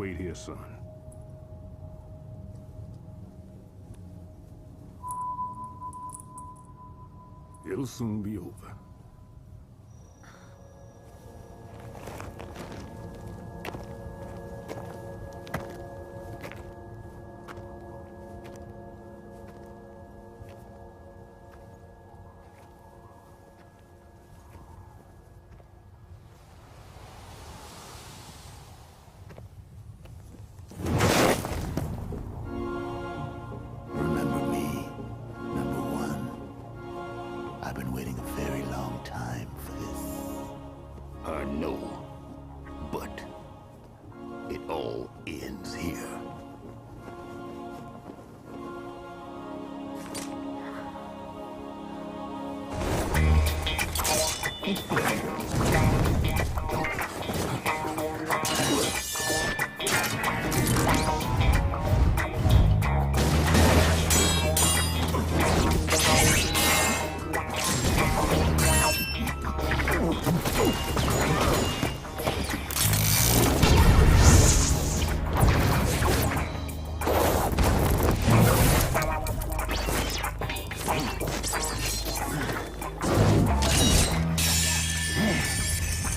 wait here, son. It'll soon be over. Remember me, number one. I've been waiting a very long time for this. I know, but it all ends here.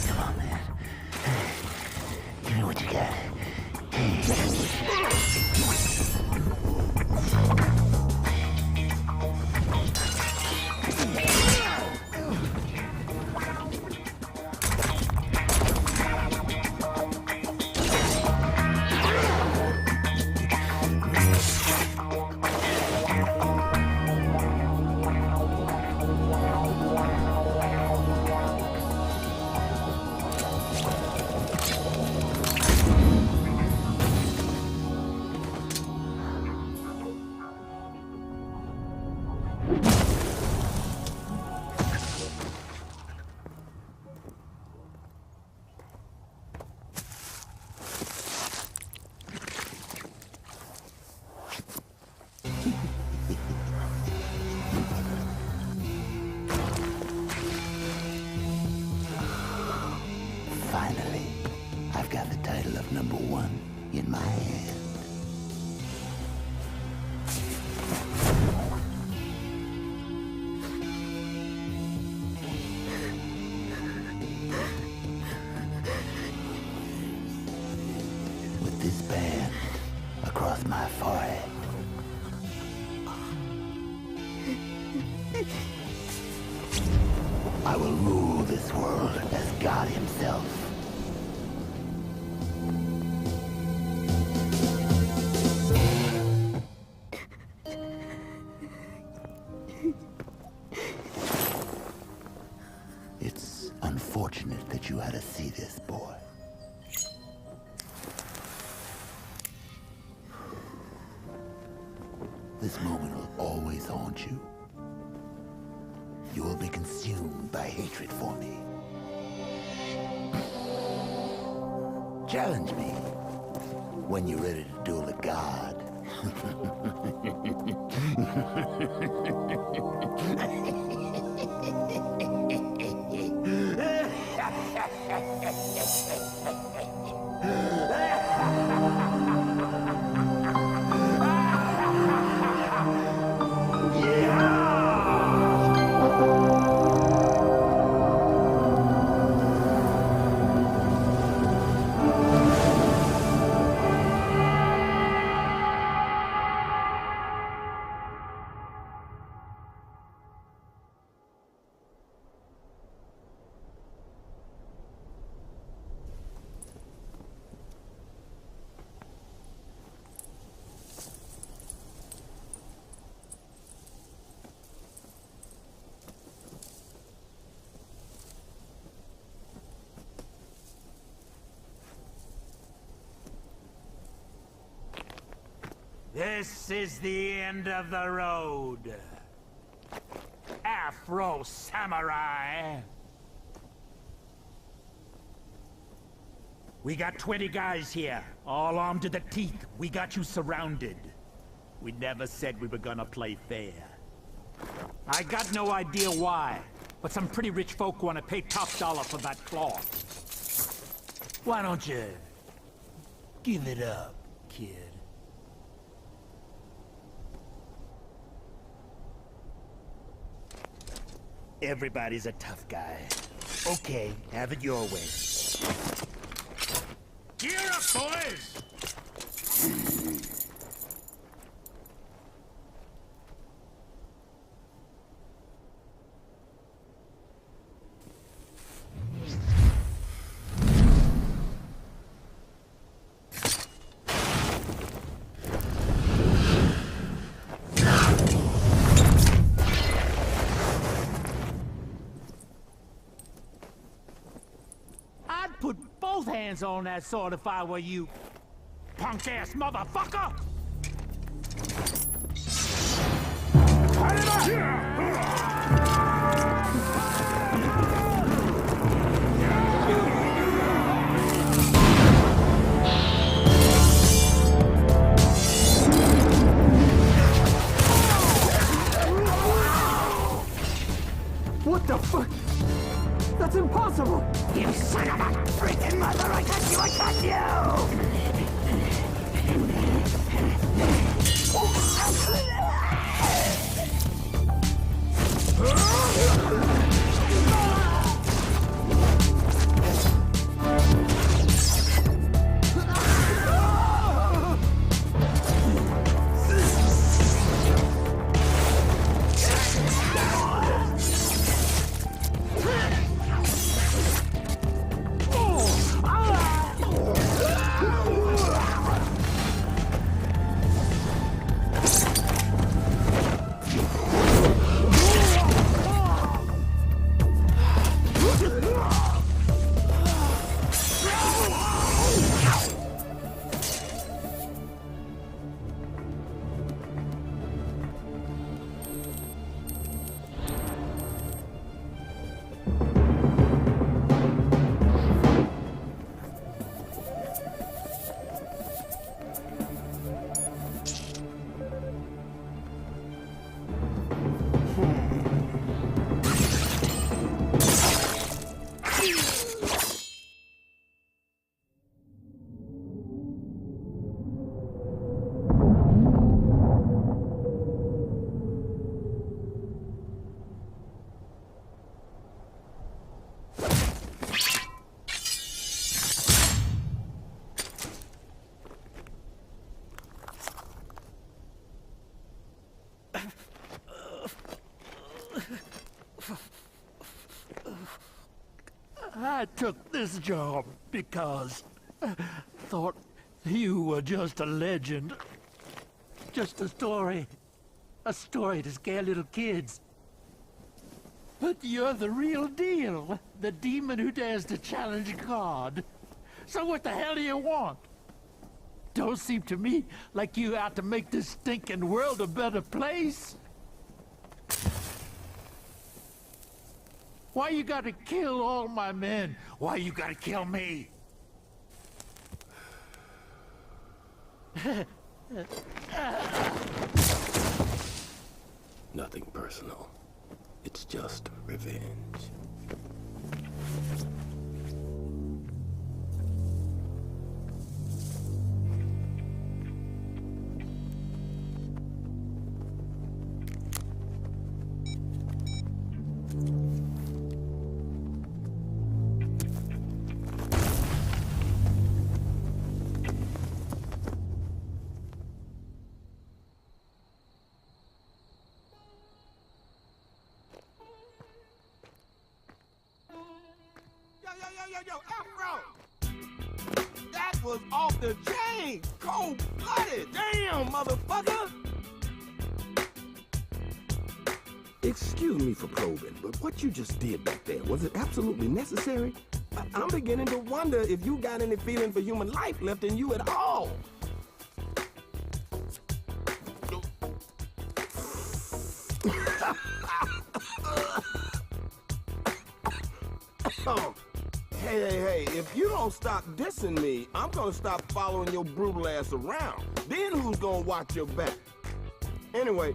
Come on, man. Give me what you got. Finally, I've got the title of number one in my hand. With this band across my forehead, I will rule this world as God himself. It's unfortunate that you had to see this, boy. This moment will always haunt you. You will be consumed by hatred for me. Challenge me when you're ready to duel a god. This is the end of the road. Afro Samurai. We got 20 guys here, all armed to the teeth. We got you surrounded. We never said we were gonna play fair. I got no idea why, but some pretty rich folk want to pay top dollar for that cloth. Why don't you Give it up, kid. Everybody's a tough guy. Okay, have it your way. Gear up, boys! I'd put both hands on that sword if I were you, punk-ass motherfucker! What the fuck? That's impossible! You son of a freaking mother! I got you! I got I took this job because I thought you were just a legend. Just a story. A story to scare little kids. But you're the real deal. The demon who dares to challenge God. So what the hell do you want? Don't seem to me like you out to make this stinking world a better place. Why you gotta kill all my men? Why you gotta kill me? Nothing personal. It's just revenge. Yo, Afro! That was off the chain! Cold-blooded! Damn, motherfucker! Excuse me for probing, but what you just did back there, was it absolutely necessary? I'm beginning to wonder if you got any feeling for human life left in you at all. Oh. Hey, if you don't stop dissing me, I'm gonna stop following your brutal ass around. Then who's gonna watch your back? Anyway,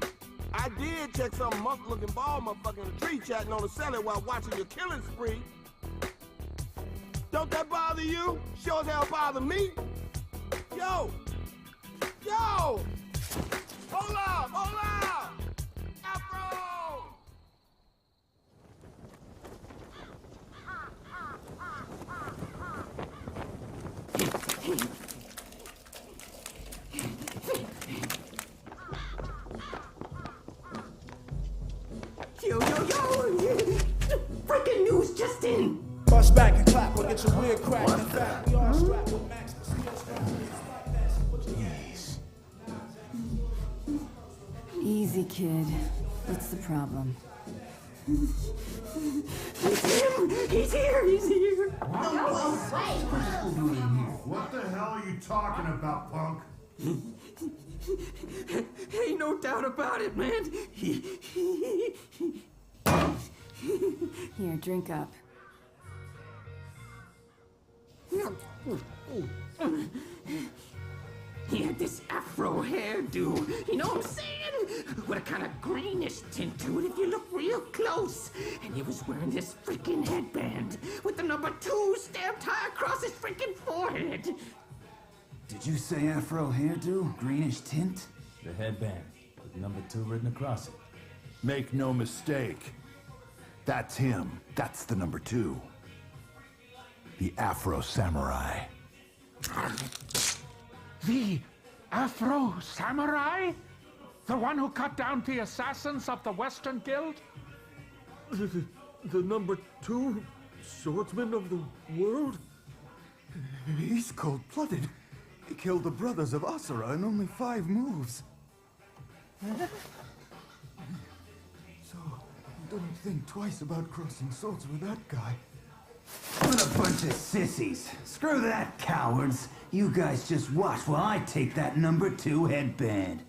I did check some muscle-looking bald motherfucker in the tree chatting on the cellar while watching your killing spree. Don't that bother you? Sure as hell bother me. Yo! Yo! Hold up! Hold up! Afro! Yo! Breaking news just in! Bust back and clap or get your weird crack. In fact, we are strapped with max to steel straps. Easy, kid. What's the problem? It's him! He's here! He's here! What the hell are you talking about, punk? Ain't no doubt about it, man. Here, drink up. He had this afro hairdo, you know what I'm saying? With a kind of greenish tint to it if you look real close. And he was wearing this freaking headband with the number 2 stamped high across his freaking forehead. Did you say afro hairdo? Greenish tint? The headband with number 2 written across it. Make no mistake. That's him. That's the number 2. The Afro Samurai. The Afro Samurai? The one who cut down the assassins of the Western Guild? The number 2 swordsman of the world? He's cold-blooded. He killed the brothers of Asura in only 5 moves. So, don't think twice about crossing swords with that guy. What a bunch of sissies. Screw that, cowards. You guys just watch while I take that number 2 headband.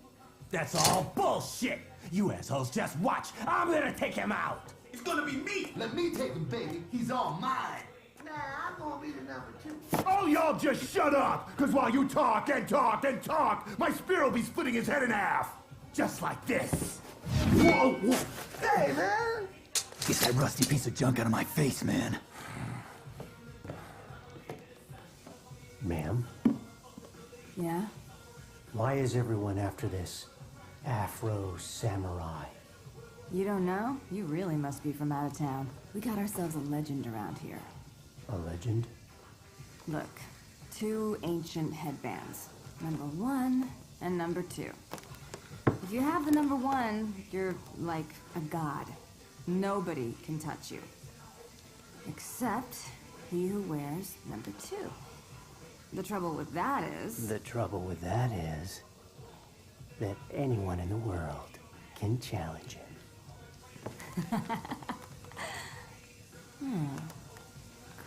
That's all bullshit! You assholes just watch! I'm gonna take him out! It's gonna be me! Let me take him, baby. He's all mine. Nah, I'm gonna be the number 2. Oh, y'all just shut up! Because while you talk and talk and talk, my spear will be splitting his head in half! Just like this! Whoa, whoa. Hey, man! Get that rusty piece of junk out of my face, man. Ma'am, Yeah? why is everyone after this Afro Samurai? You don't know? You really must be from out of town. We got ourselves a legend around here. A legend? Look, 2 ancient headbands. Number 1 and number 2. If you have the number 1, you're like a god. Nobody can touch you. Except he who wears number 2. The trouble with that is... The trouble with that is that anyone in the world can challenge him.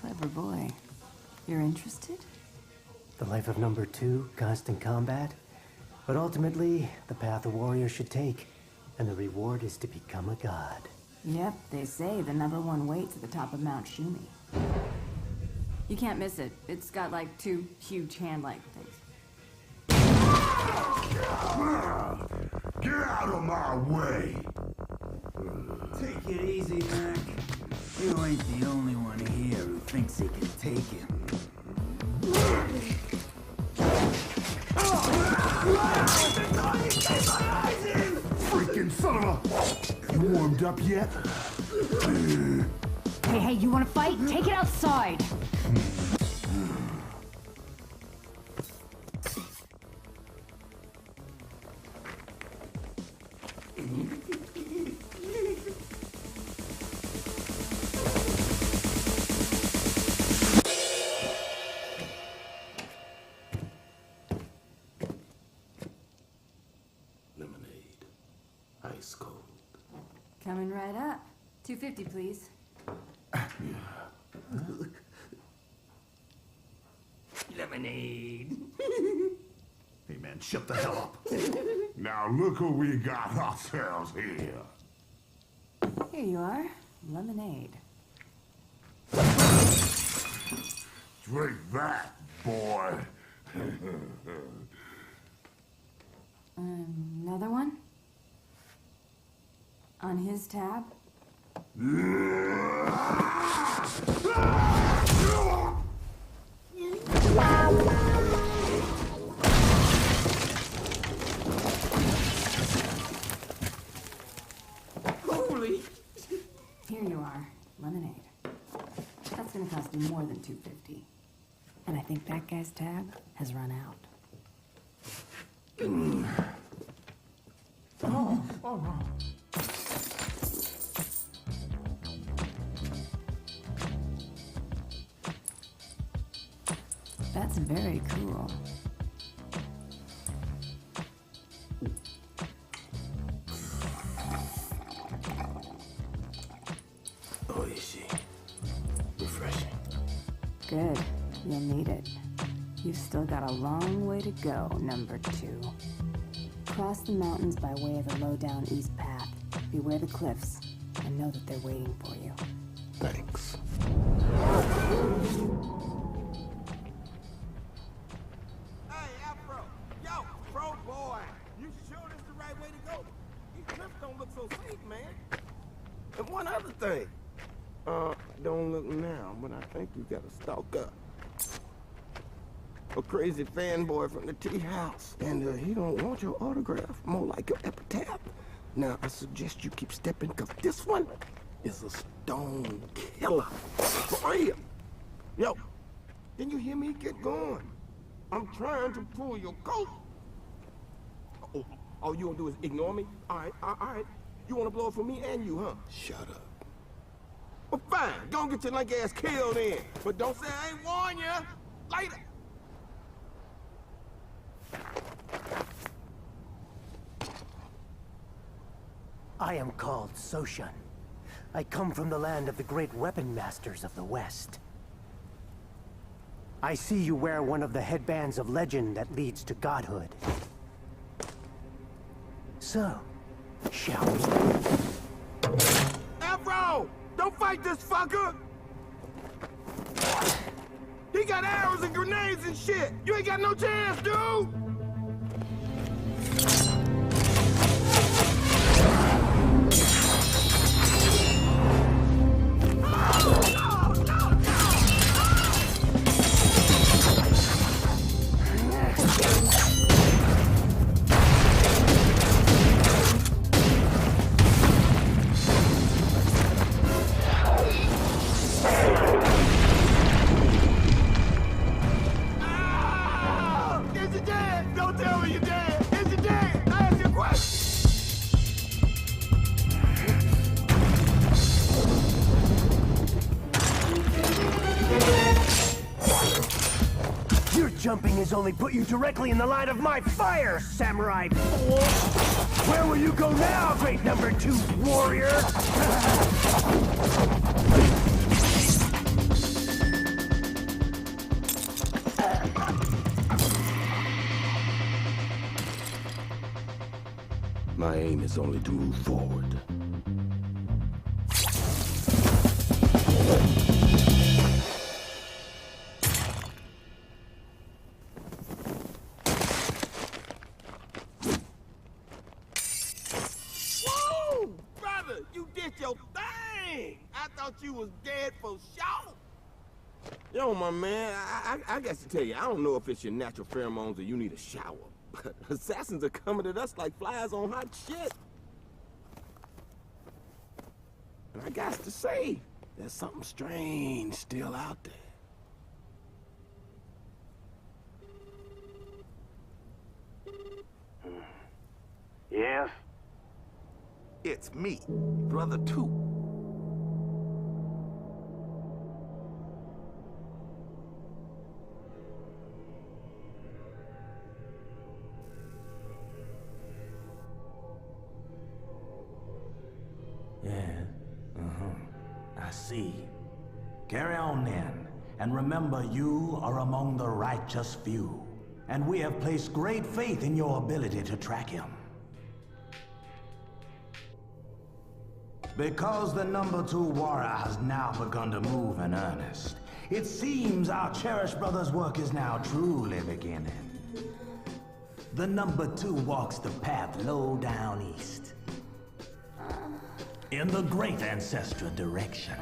Clever boy. You're interested? The life of number 2, constant combat. But ultimately, the path a warrior should take, and the reward is to become a god. Yep, they say the number 1 waits at the top of Mount Shumi. You can't miss it. It's got like 2 huge hand-like things. Get out of my way! Take it easy, Mac. You ain't the only one here who thinks he can take him. Freaking son of a... You warmed up yet? Hey, you wanna fight? Take it outside! Lemonade. Ice cold. Coming right up. $2.50, please. Lemonade. Hey man, shut the hell up. Now look who we got ourselves here. Here you are. Lemonade. Drink that, boy. Another one? On his tab? be more than 250. And I think that guy's tab has run out. That's very cool. Refreshing. Good. You'll need it. You've still got a long way to go, number 2. Cross the mountains by way of the low-down east path. Beware the cliffs, and know that they're waiting for you. Thanks. Hey, Afro! Yo, bro boy! You sure this the right way to go? These cliffs don't look so safe, man. And one other thing. Don't look now, but I think you got a stalker. A crazy fanboy from the tea house. And he don't want your autograph, more like your epitaph. Now, I suggest you keep stepping, because this one is a stone killer. For real. Yo, can you hear me? Get going. I'm trying to pull your coat. Uh-oh. All you gonna do is ignore me? All right. You wanna blow it for me and you, huh? Shut up. Well, fine. Go get your lank ass killed in. But don't say I ain't warned you. Later. I am called Soshan. I come from the land of the great weapon masters of the West. I see you wear one of the headbands of legend that leads to godhood. So, shall we? Afro! Don't fight this fucker! He got arrows and grenades and shit! You ain't got no chance, dude! Jumping has only put you directly in the line of my fire, samurai fool! Where will you go now, great number 2 warrior? My aim is only to move forward. You was dead for sure. Yo, my man, I got to tell you, I don't know if it's your natural pheromones or you need a shower, but assassins are coming at us like flies on hot shit. And I got to say, there's something strange still out there. Yes? It's me, Brother 2. I see. Carry on then, and remember you are among the righteous few, and we have placed great faith in your ability to track him. Because the number 2 warrior has now begun to move in earnest, it seems our cherished brother's work is now truly beginning. The number 2 walks the path low down east, in the great ancestral direction.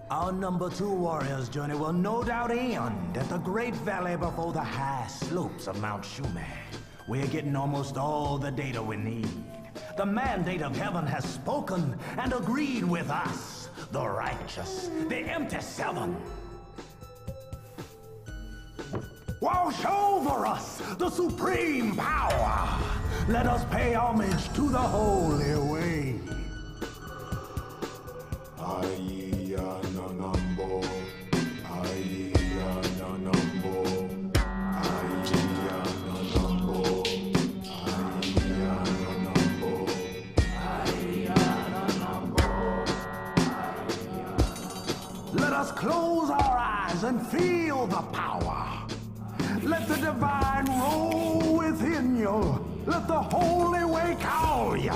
Our number 2 warrior's journey will no doubt end at the great valley before the high slopes of Mount Shume. We're getting almost all the data we need. The mandate of heaven has spoken and agreed with us, the righteous, the empty 7. Wash over us the supreme power. Let us pay homage to the holy way. Let us close our eyes and feel the power. Let the divine roll within you. Let the holy way cow you.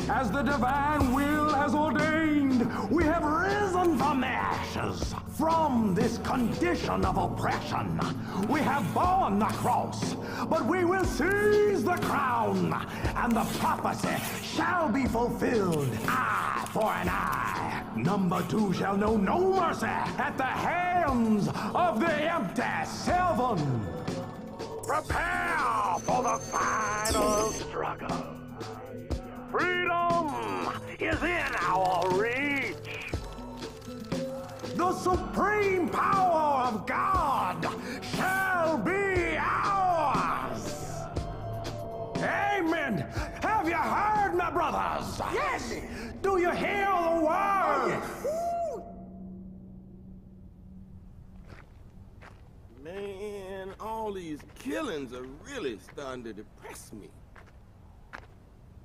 As the divine will has ordained, we have risen from the ashes. From this condition of oppression, we have borne the cross, but we will seize the crown, and the prophecy shall be fulfilled. Eye for an eye. Number 2 shall know no mercy at the hands of the empty 7. Prepare for the final struggle. Freedom is in our reach. The supreme power of God shall be ours. Amen. Have you heard, my brothers? Yes. Do you hear the word? Oh, yes. Man, all these killings are really starting to depress me.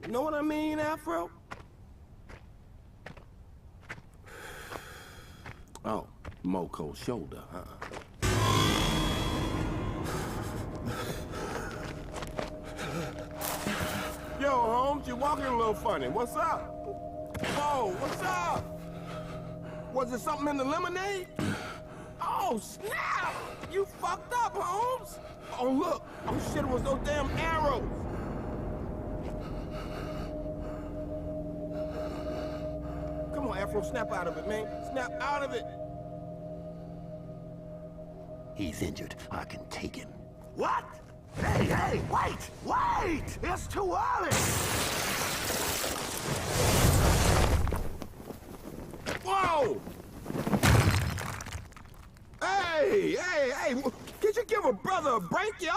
You know what I mean, Afro? Oh, Moko's shoulder, huh? Yo, Holmes, you're walking a little funny. What's up? Whoa, what's up? Was it something in the lemonade? Oh, snap! You fucked up, Holmes! Oh, look! Oh, shit, it was those damn arrows! Come on, Afro, snap out of it, man. Snap out of it! He's injured. I can take him. What? Hey, wait! It's too early! Whoa! Hey! Can't you give a brother a break, yo?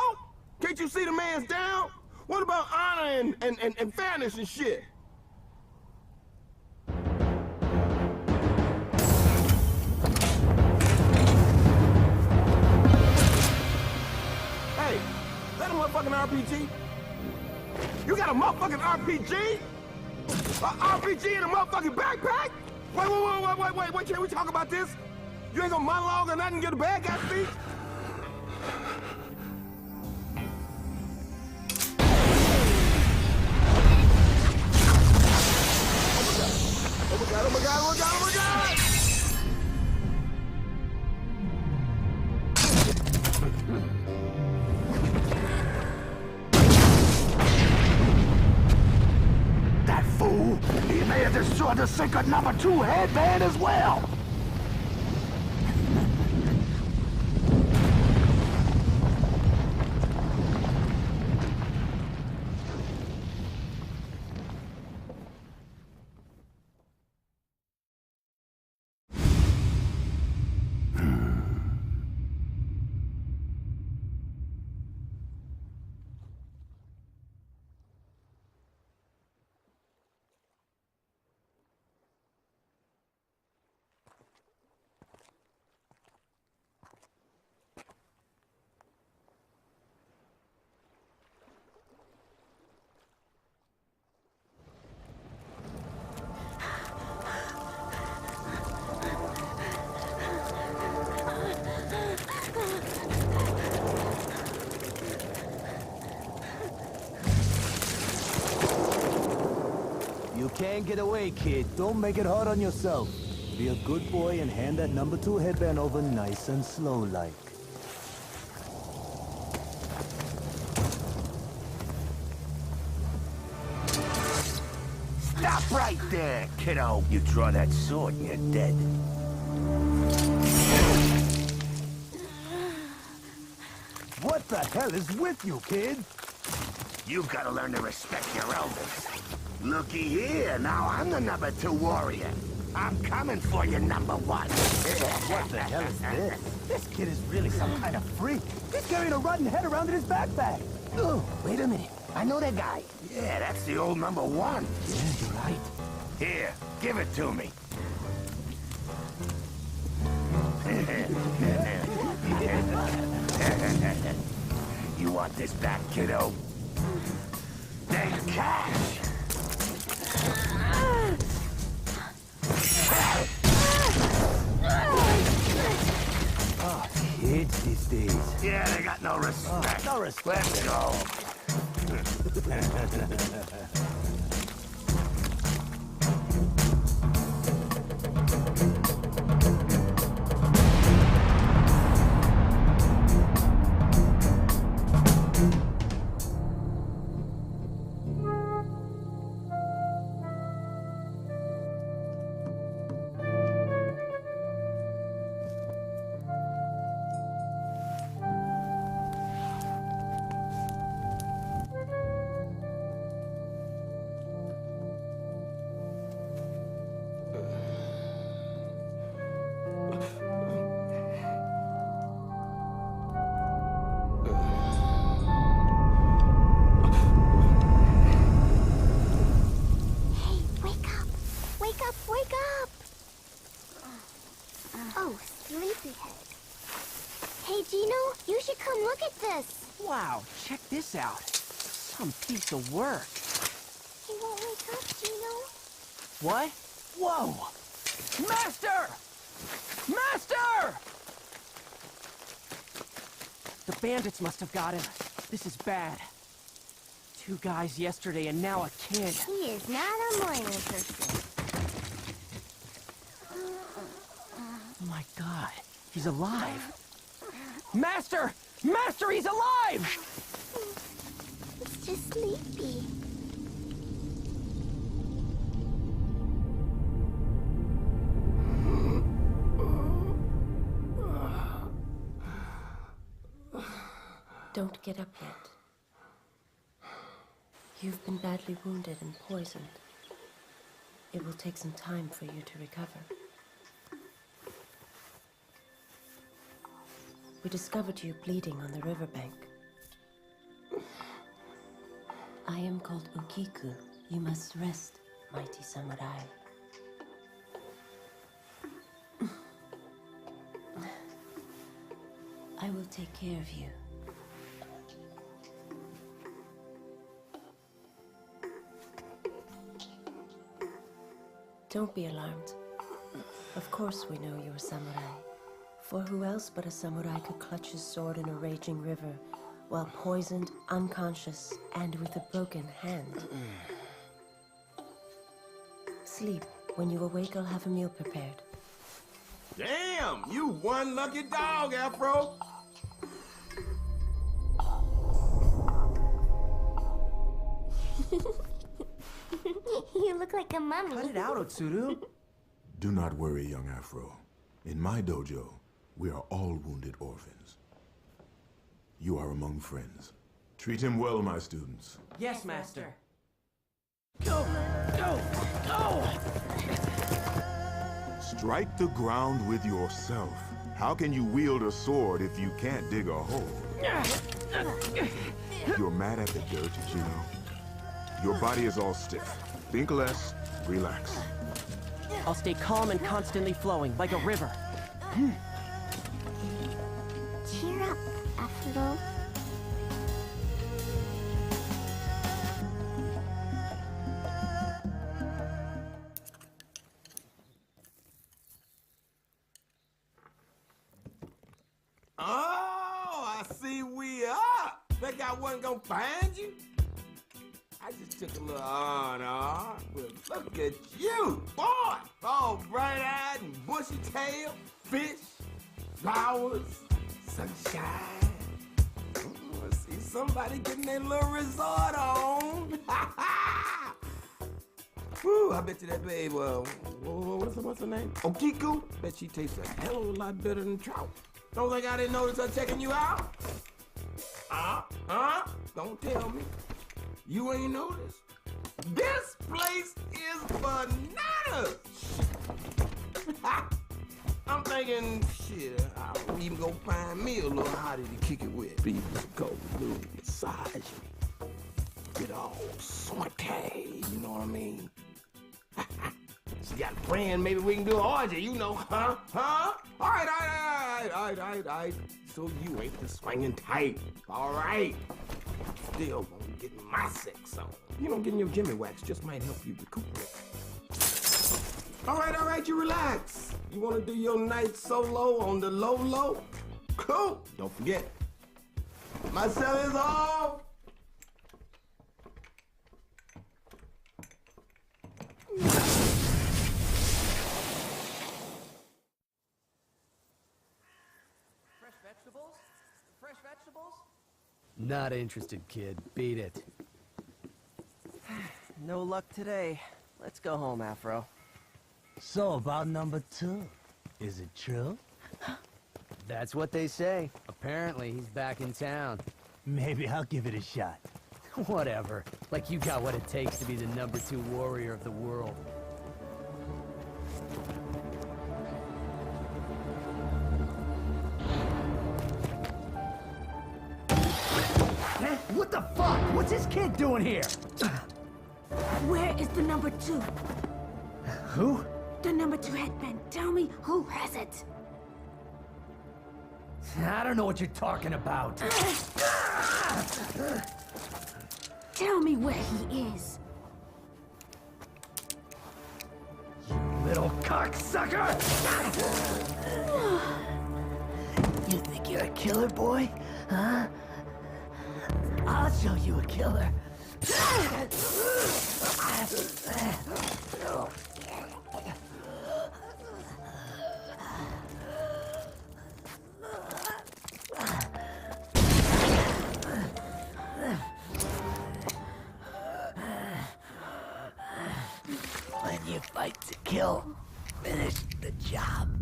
Can't you see the man's down? What about honor and fairness and shit? Hey, that a motherfucking RPG? You got a motherfucking RPG? A RPG in a motherfucking backpack? Wait, can't we talk about this? You ain't gonna monologue or nothing, get a bad guy speech? Oh my god! That fool! He may have destroyed the sacred number 2 headband as well! You can't get away, kid. Don't make it hard on yourself. Be a good boy and hand that number 2 headband over nice and slow-like. Stop right there, kiddo! You draw that sword and you're dead. What the hell is with you, kid? You've got to learn to respect your elders. Looky here, now I'm the number 2 warrior. I'm coming for you, number one. What the hell is this? This kid is really some kind of freak. He's carrying a rotten head around in his backpack. Oh, wait a minute. I know that guy. Yeah, that's the old number one. Yeah, you're right. Here, give it to me. You want this back, kiddo? Then cash! Oh, kids these days. Yeah, they got no respect. No respect. Let's go. Oh, sleepyhead. Hey, Gino, you should come look at this. Wow, check this out. Some piece of work. He won't wake up, Gino. What? Whoa! Master! Master! The bandits must have got him. This is bad. 2 guys yesterday and now a kid. He is not a morning person. Oh my god, he's alive. Master! Master, he's alive! He's just sleepy. Don't get up yet. You've been badly wounded and poisoned. It will take some time for you to recover. We discovered you bleeding on the riverbank. I am called Ukiku. You must rest, mighty samurai. I will take care of you. Don't be alarmed. Of course we know you're a samurai. For who else but a samurai could clutch his sword in a raging river while poisoned, unconscious, and with a broken hand? Sleep. When you awake, I'll have a meal prepared. Damn! You one lucky dog, Afro! You look like a mummy. Cut it out, Otsuru. Do not worry, young Afro. In my dojo, we are all wounded orphans. You are among friends. Treat him well, my students. Yes, master. Go! Go! Go! Strike the ground with yourself. How can you wield a sword if you can't dig a hole? You're mad at the dirt, Gino. Your body is all stiff. Think less, relax. I'll stay calm and constantly flowing, like a river. Cheer up, Afro. Oh, I see we up. Think I wasn't gonna find you? I just took a little R&R, but look at you, boy! All bright-eyed and bushy-tailed, fish, flowers, sunshine. I see somebody getting their little resort on. Whew, I bet you that babe, what's her name? Okiku? Bet she tastes a hell of a lot better than trout. Don't think I didn't notice her checking you out? Don't tell me. You ain't noticed? This place is bananas! I'm thinking, shit, I'll even go find me a little hottie to kick it with. Be go little massage. Get all sweaty, you know what I mean? She got a friend, maybe we can do an orgy, you know, huh? Huh? All right. So you ain't the swinging type, all right? Still gonna get my sex on. You know, getting your Jimmy wax just might help you recuperate. All right, you relax. You wanna do your night solo on the low? Cool. Don't forget, my cell is off. Fresh vegetables? Not interested, kid. Beat it. No luck today. Let's go home, Afro. So, about number 2. Is it true? That's what they say. Apparently, he's back in town. Maybe I'll give it a shot. Whatever. Like you got what it takes to be the number 2 warrior of the world. What the fuck? What's this kid doing here? Where is the number 2? Who? The number 2 headband. Tell me who has it. I don't know what you're talking about. Tell me where he is. Little cocksucker! You think you're a killer, boy? Huh? I'll show you a killer. When you fight to kill, finish the job.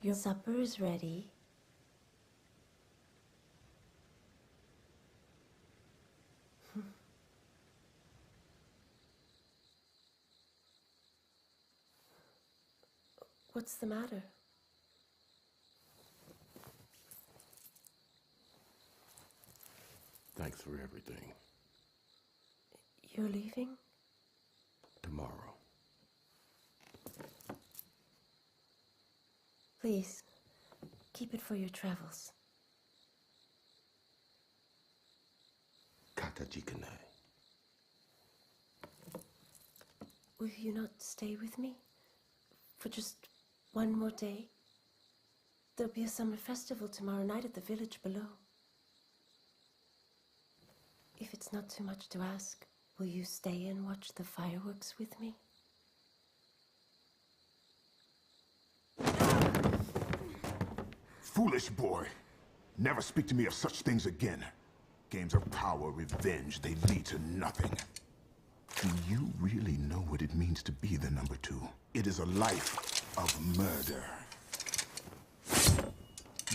Your supper is ready. What's the matter? Thanks for everything. You're leaving? Tomorrow. Please, keep it for your travels. Katajikane. Will you not stay with me? For just one more day? There'll be a summer festival tomorrow night at the village below. If it's not too much to ask, will you stay and watch the fireworks with me? Foolish boy. Never speak to me of such things again. Games of power, revenge, they lead to nothing. Do you really know what it means to be the number 2? It is a life of murder.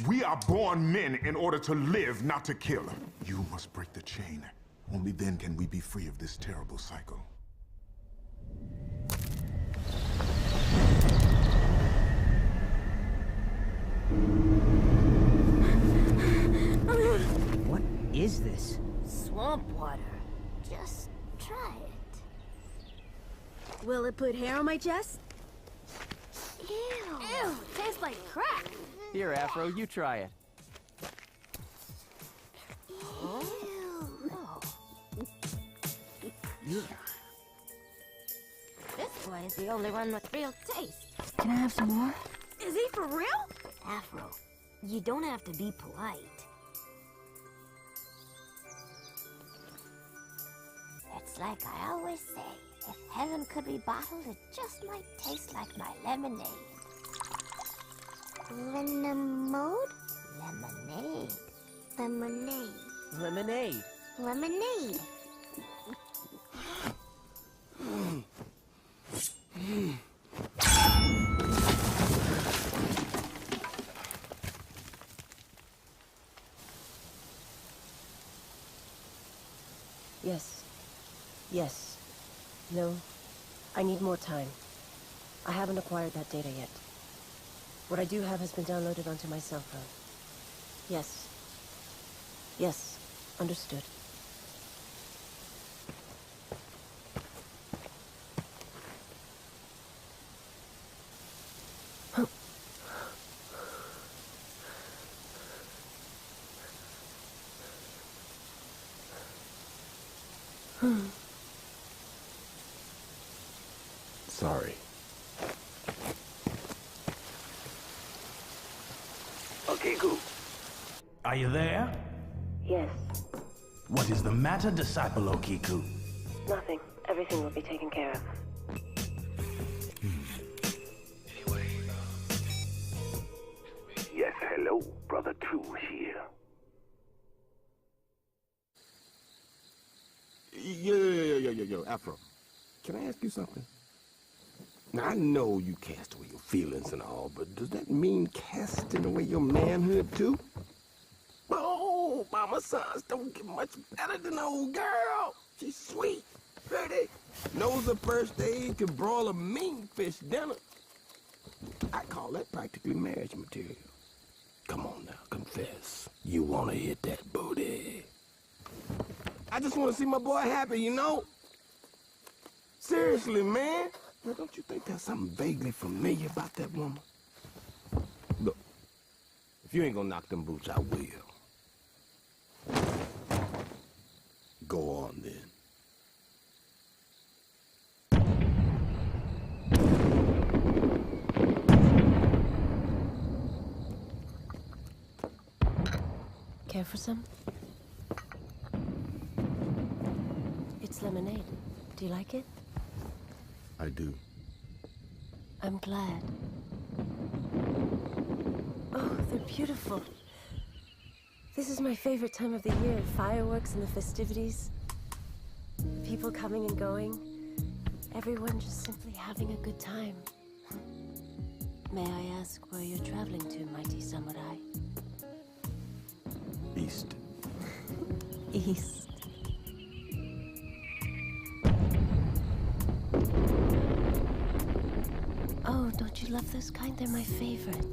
We are born men in order to live, not to kill. You must break the chain. Only then can we be free of this terrible cycle. What is this? Swamp water. Just try it. Will it put hair on my chest? Ew. Ew, tastes like crack. Here, Afro, you try it. This boy is the only one with real taste. Can I have some more? Is he for real? Afro, you don't have to be polite. It's like I always say, if heaven could be bottled, it just might taste like my lemonade. Lemonade? Lemonade. Lemonade. Lemonade. Lemonade. Yes. Yes. No. I need more time. I haven't acquired that data yet. What I do have has been downloaded onto my cell phone. Yes. Yes. Understood. Sorry. Okiku. Are you there? Yes. What is the matter, Disciple Okiku? Nothing. Everything will be taken care of. Yes, hello, Brother 2 here. Yo, Afro. Can I ask you something? Now, I know you cast away your feelings and all, but does that mean casting away your manhood, too? Oh, mama sons don't get much better than the old girl. She's sweet, pretty, knows her first aid, can broil a mean fish dinner. I call that practically marriage material. Come on now, confess. You want to hit that booty. I just want to see my boy happy, you know? Seriously, man. Now, don't you think there's something vaguely familiar about that woman? Look, if you ain't gonna knock them boots, I will. Go on, then. Care for some? It's lemonade. Do you like it? I do. I'm glad. Oh, they're beautiful. This is my favorite time of the year. Fireworks and the festivities. People coming and going. Everyone just simply having a good time. May I ask where you're traveling to, mighty samurai? East. East. Oh, don't you love those kind? They're my favorite.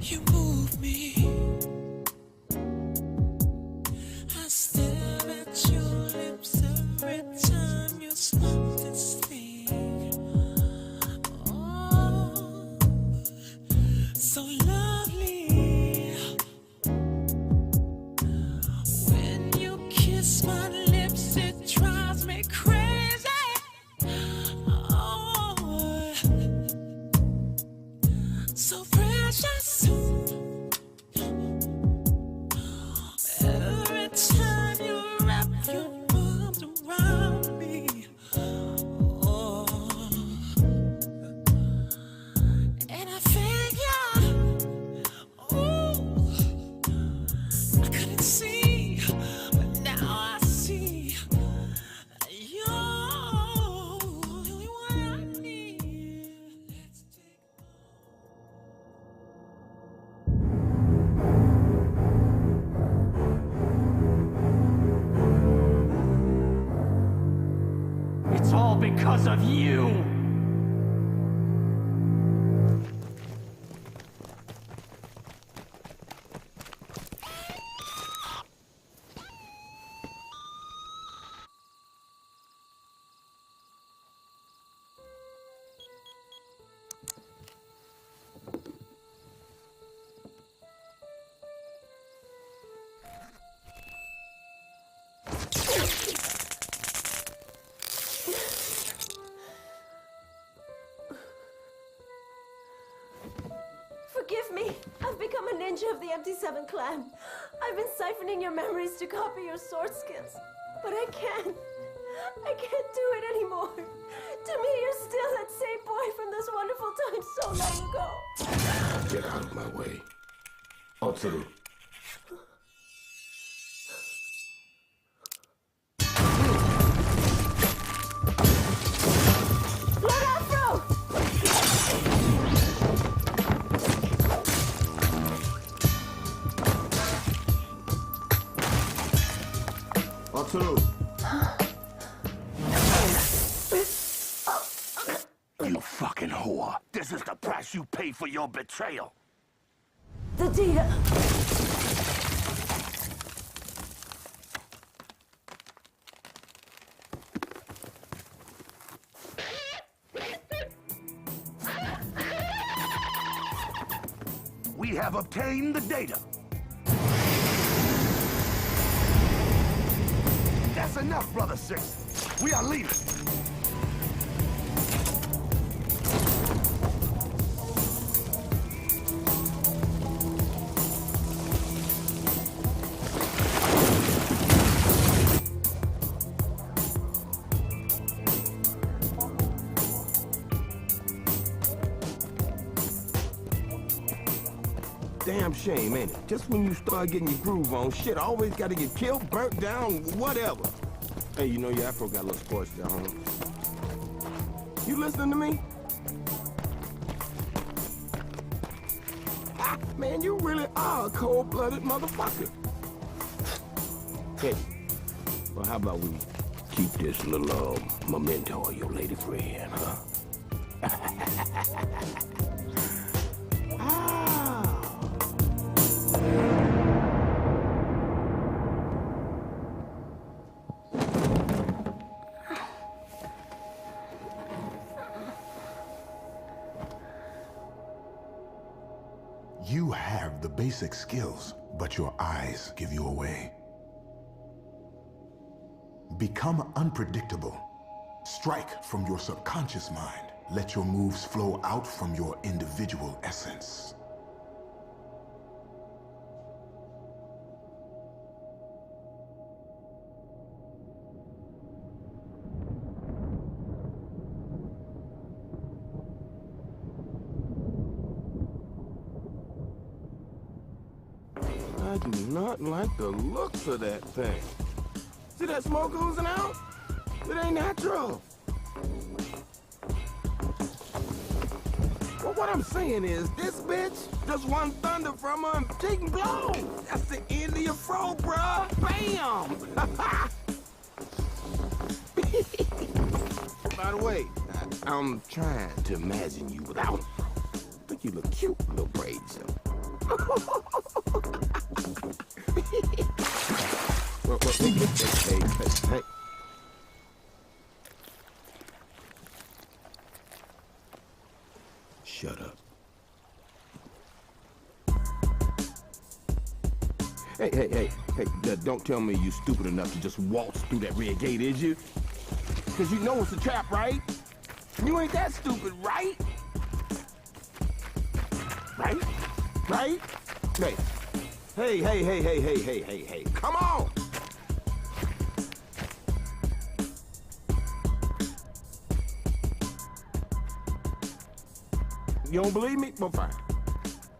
You move me. I stare at your lips every time you smoke this thing. Oh, so lovely. When you kiss my lips, it drives me crazy. Oh, so precious. Every time you wrap your arms around me, oh, and I figure, oh, I couldn't see, but now I see. You're the only one I need. It's all because of you! I've become a ninja of the Empty Seven clan. I've been siphoning your memories to copy your sword skills. But I can't. I can't do it anymore. To me, you're still that same boy from those wonderful times so long ago. Get out of my way. Otsuru. Lord Afro! Otsuru. You fucking whore. This is the price you pay for your betrayal. The data. We have obtained the data. That's enough, Brother Six. We are leaving. Damn shame, ain't it? Just when you start getting your groove on, shit always gotta get killed, burnt down, whatever. Hey, you know your afro got a little scorched down, homie. You listening to me? Ah, man, you really are a cold-blooded motherfucker. Hey, well, how about we keep this little memento of your lady friend, huh? You have the basic skills, but your eyes give you away. Become unpredictable. Strike from your subconscious mind. Let your moves flow out from your individual essence. I do not like the looks of that thing. See that smoke oozing out? It ain't natural. Well, what I'm saying is, this bitch, just one thunder from her and taking blow. That's the end of your fro, bruh. Bam! By the way, I'm trying to imagine you without them. I think you look cute, little braids, though. Well, hey. Shut up. Hey, don't tell me you stupid enough to just waltz through that rear gate, is you? Because you know it's a trap, right? You ain't that stupid, right? Right? Hey, come on! You don't believe me? Well, fine.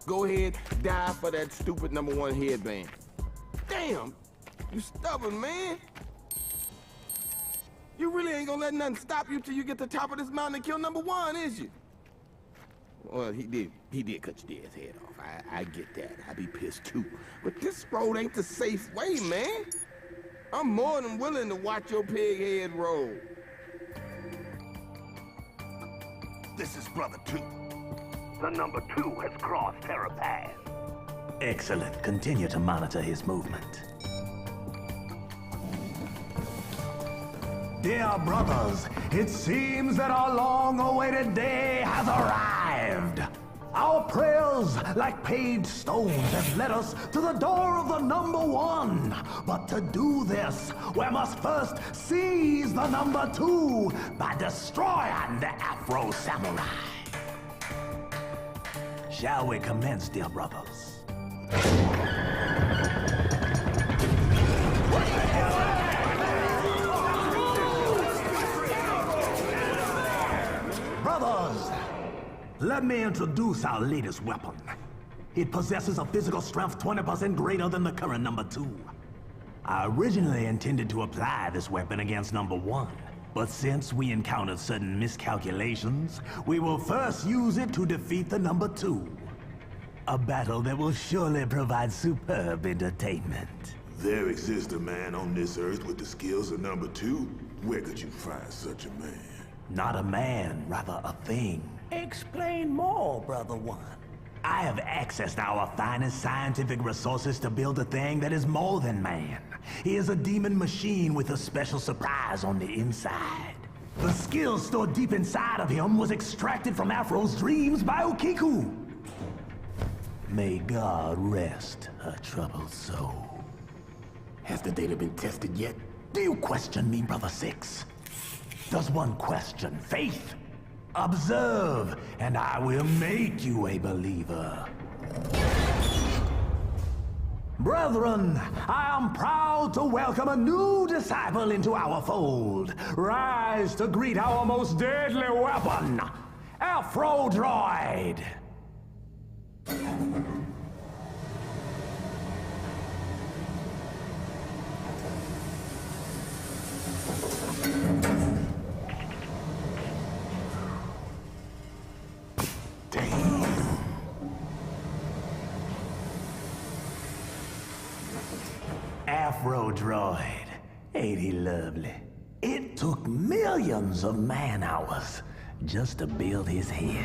Go ahead, die for that stupid #1 headband. Damn, you stubborn, man. You really ain't gonna let nothing stop you till you get to the top of this mountain and kill #1, is you? Well, he did cut your dad's head off. I get that. I'd be pissed too. But this road ain't the safe way, man. I'm more than willing to watch your pig head roll. This is Brother 2. The #2 has crossed Terra Pass. Excellent. Continue to monitor his movement. Dear brothers, it seems that our long-awaited day has arrived. Our prayers, like paved stones, have led us to the door of the #1. But to do this, we must first seize the #2 by destroying the Afro Samurai. Shall we commence, dear brothers? Brothers, let me introduce our latest weapon. It possesses a physical strength 20% greater than the current number 2. I originally intended to apply this weapon against number 1, but since we encountered certain miscalculations, we will first use it to defeat the number 2. A battle that will surely provide superb entertainment. There exists a man on this earth with the skills of number 2? Where could you find such a man? Not a man, rather a thing. Explain more, Brother 1. I have accessed our finest scientific resources to build a thing that is more than man. He is a demon machine with a special surprise on the inside. The skill stored deep inside of him was extracted from Afro's dreams by Okiku. May God rest her troubled soul. Has the data been tested yet? Do you question me, Brother 6? Does one question faith? Observe, and I will make you a believer. Brethren, I am proud to welcome a new disciple into our fold. Rise to greet our most deadly weapon, Afro Droid. Afro Droid, ain't he lovely? It took millions of man-hours just to build his head.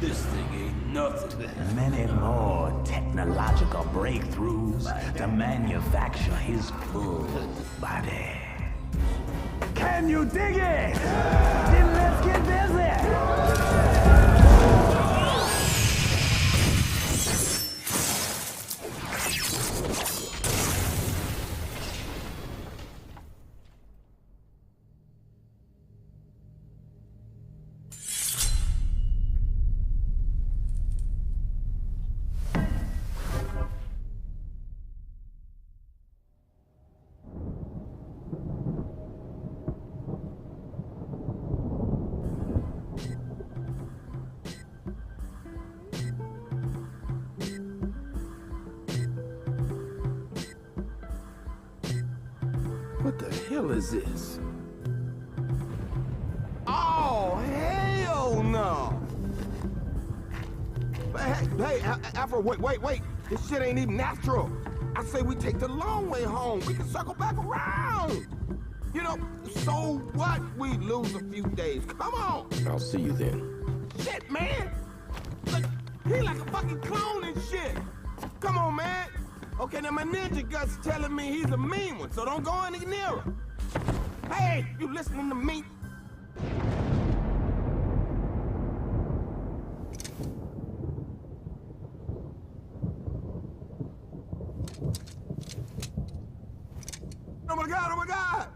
This thing ain't nothing. Many more technological breakthroughs to manufacture his full body. Can you dig it? Then let's get busy! What the hell is this? Oh, hell no! Hey, Afro, wait. This shit ain't even natural. I say we take the long way home. We can circle back around. You know, so what? We lose a few days. Come on. I'll see you then. Shit, man. Look, he like a fucking clone and shit. Come on, man. Okay, now my ninja gut's telling me he's a mean one, so don't go any nearer. Hey, you listening to me? Oh my God, oh my God!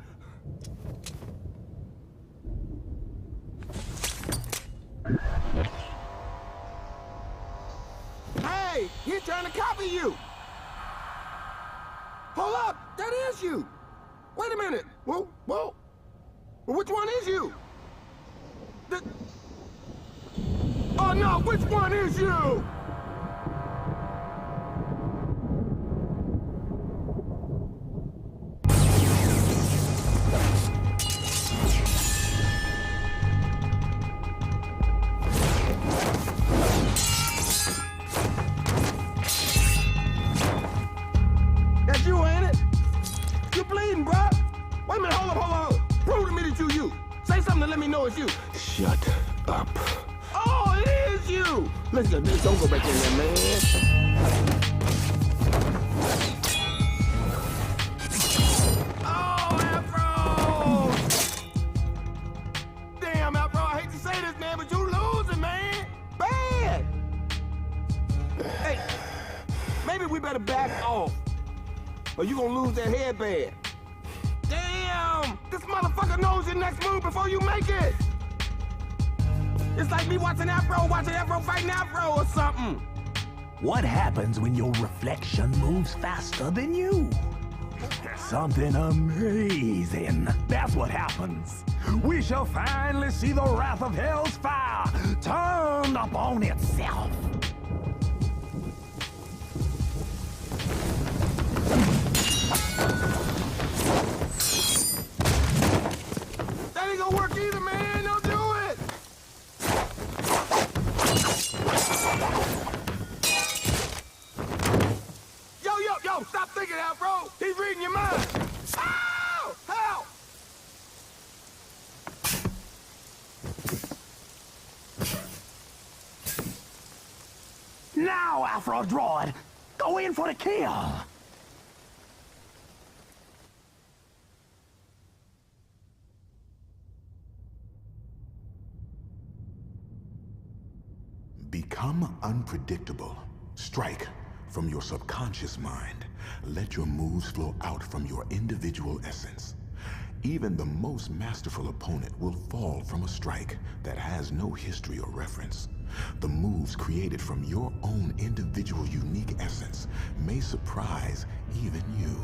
Hey, he's trying to copy you! Hold up! That is you! Wait a minute! Whoa. Well, which one is you? Oh no, which one is you? That's you, ain't it? You bleeding, bro. Wait a minute, hold up. Prove to me that you. Say something to let me know it's you. Shut up. Oh, it is you! Listen, don't go back in there, man. Oh, Afro! Damn, Afro, I hate to say this, man, but you losing, man. Bad! Hey, maybe we better back off. Or you gonna lose that headband. Damn! This motherfucker knows your next move before you make it! It's like me watching Afro fighting Afro or something. What happens when your reflection moves faster than you? Something amazing. That's what happens. We shall finally see the wrath of Hell's fire turned upon itself. That ain't gonna work either, man. Don't do it. Yo, stop thinking out, bro. He's reading your mind. Ow! Help! Now, Afro Droid, go in for the kill. Become unpredictable. Strike from your subconscious mind. Let your moves flow out from your individual essence. Even the most masterful opponent will fall from a strike that has no history or reference. The moves created from your own individual unique essence may surprise even you.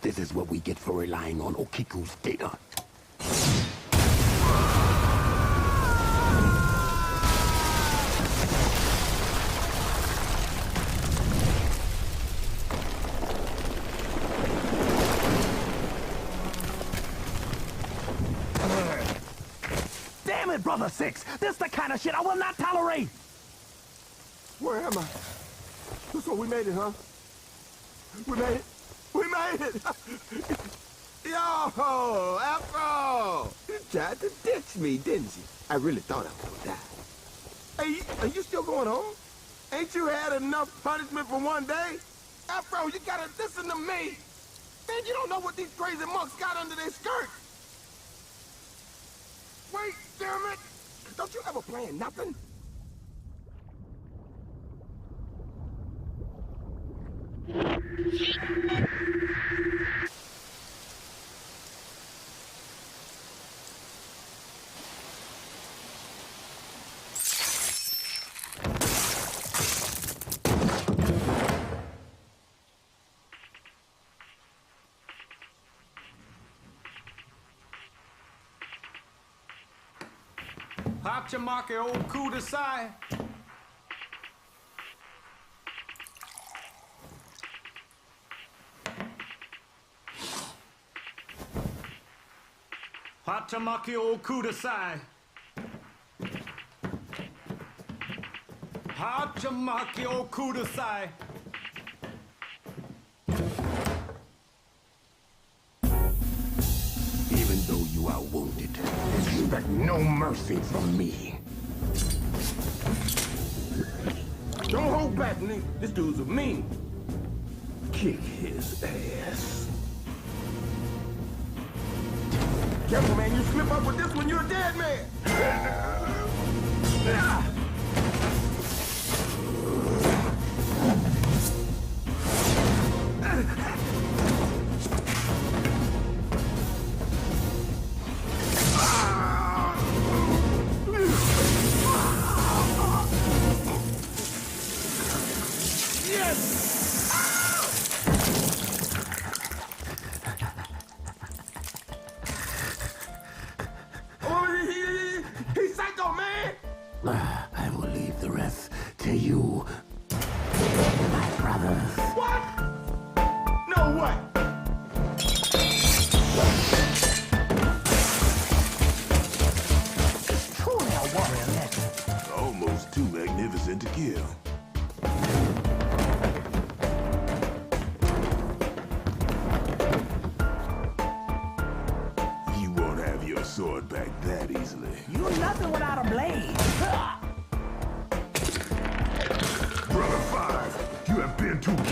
This is what we get for relying on Okiku's data. Damn it, Brother Six! This the kind of shit I will not tolerate! Where am I? So we made it, huh? We made it. We made it! Yo, Afro! You tried to ditch me, didn't you? I really thought I was gonna die. Hey, are you still going home? Ain't you had enough punishment for one day? Afro, you gotta listen to me! Man, you don't know what these crazy monks got under their skirts! Wait, damn it! Don't you ever plan nothing? Hachimaki old Kudasai. Hachimaki old Kudasai. Hachimaki old Kudasai. Even though you are wounded, expect no mercy from me. Don't hold back, nigga. This dude's a mean. Kick his ass. Careful, man. You slip up with this one, you're a dead man.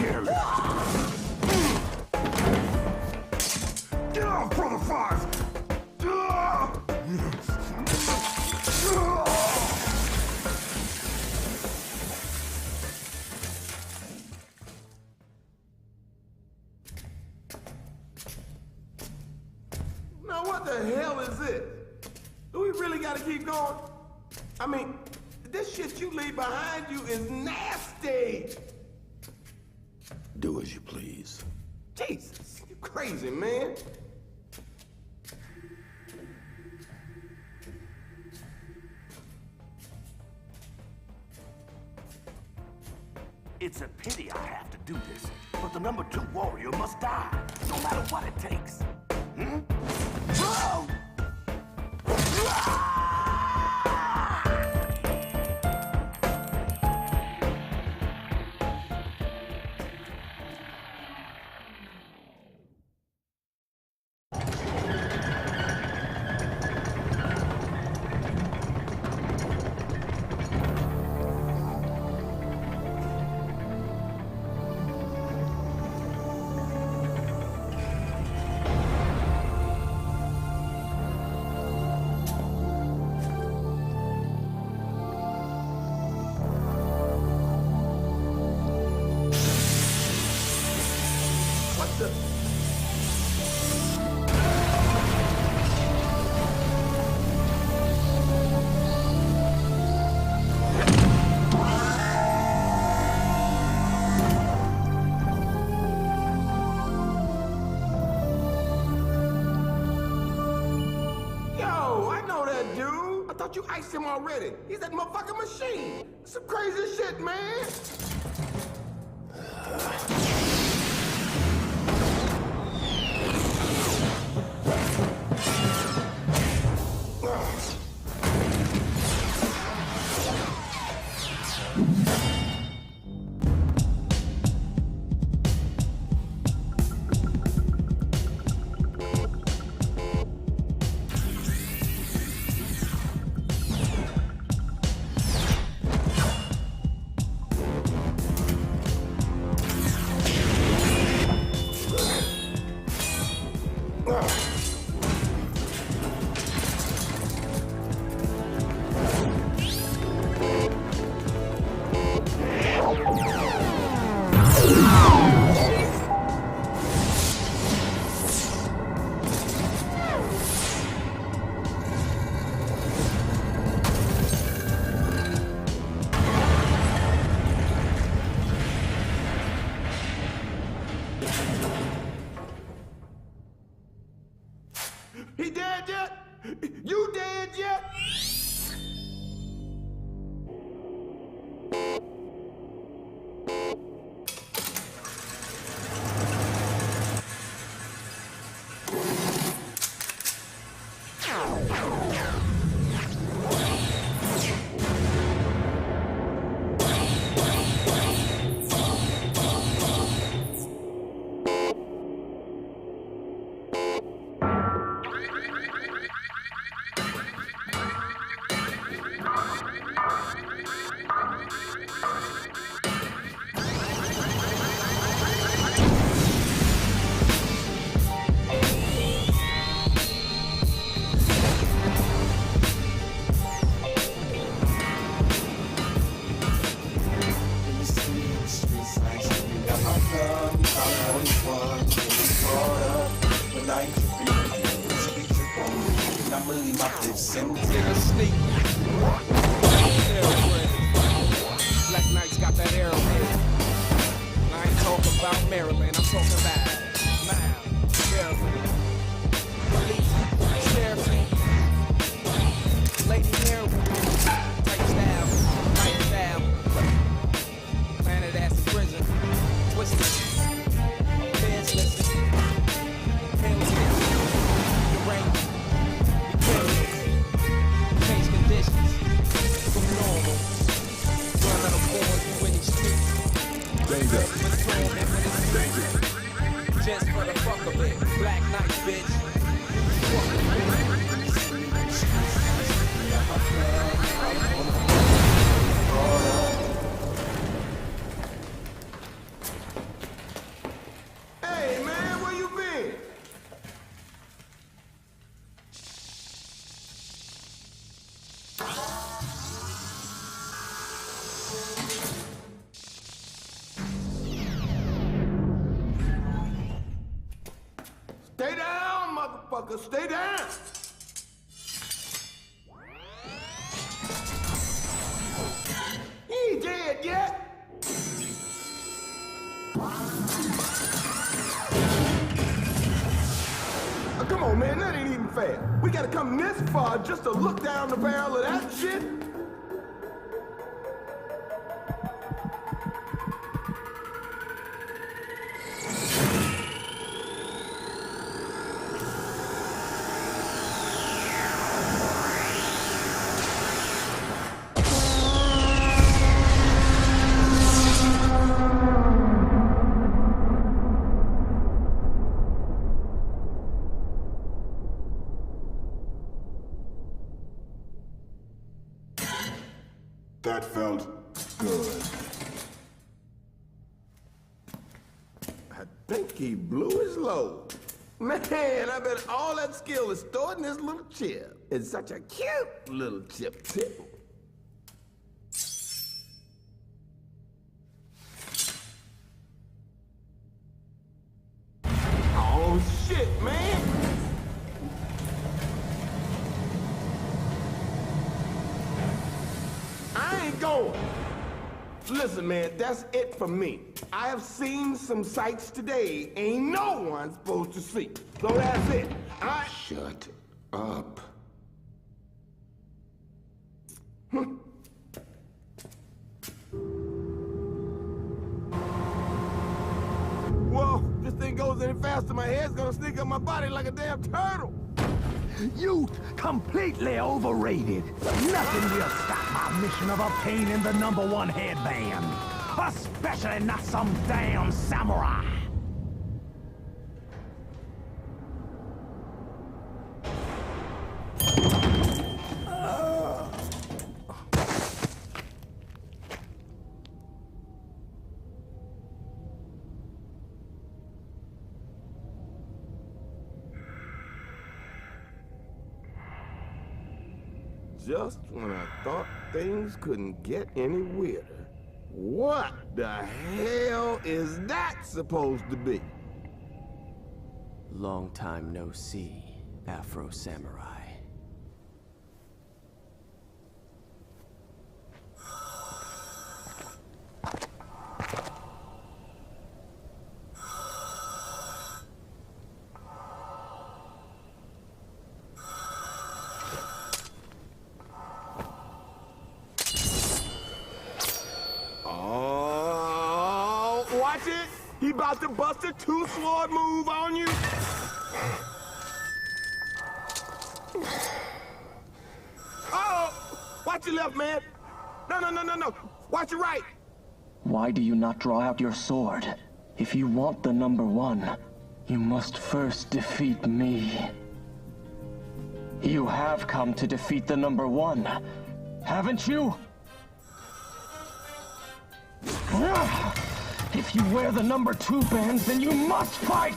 careless. Get off, Brother Five! Now what the hell is it? Do we really gotta keep going? I mean, this shit you leave behind you is nasty! Do as you please. Jesus, you crazy, man. It's a pity I have to do this, but the number 2 warrior must die, no matter what it takes. Hmm? Whoa! You iced him already. He's that motherfucking machine. Some crazy shit, man. He dead yet? You dead yet? Black Knight's got that arrowhead. I ain't talking about Maryland, I'm talking about Miles, Maryland. Police, sheriff, lady heroin, tight style, light style. Planet ass in prison, twisted, fans listen, hands deranged, change conditions from normal. Run out of boys when he's street. Just for the fuck of it. Black Knight, bitch. motherfucker. Stay down. He ain't dead yet. Come on, man, that ain't even fair. We gotta come this far just to look down the barrel of that shit? That felt good. I think he blew his load. Man, I bet all that skill is stored in this little chip. It's such a cute little chip tip. Oh, shit, man. I ain't going. Listen, man, that's it for me. I have seen some sights today ain't no one supposed to see. So that's it. Shut up. Whoa, this thing goes any faster, my head's gonna sneak up my body like a damn turtle. You completely overrated. Nothing will stop my mission of obtaining the #1 headband. Especially not some damn samurai. Just when I thought things couldn't get any weirder. What the hell is that supposed to be? Long time no see, Afro Samurai. Watch it! He about to bust a two-sword move on you! Oh! Watch your left, man! No! Watch your right! Why do you not draw out your sword? If you want the #1, you must first defeat me. You have come to defeat the #1, haven't you? If you wear the #2 bands, then you must fight!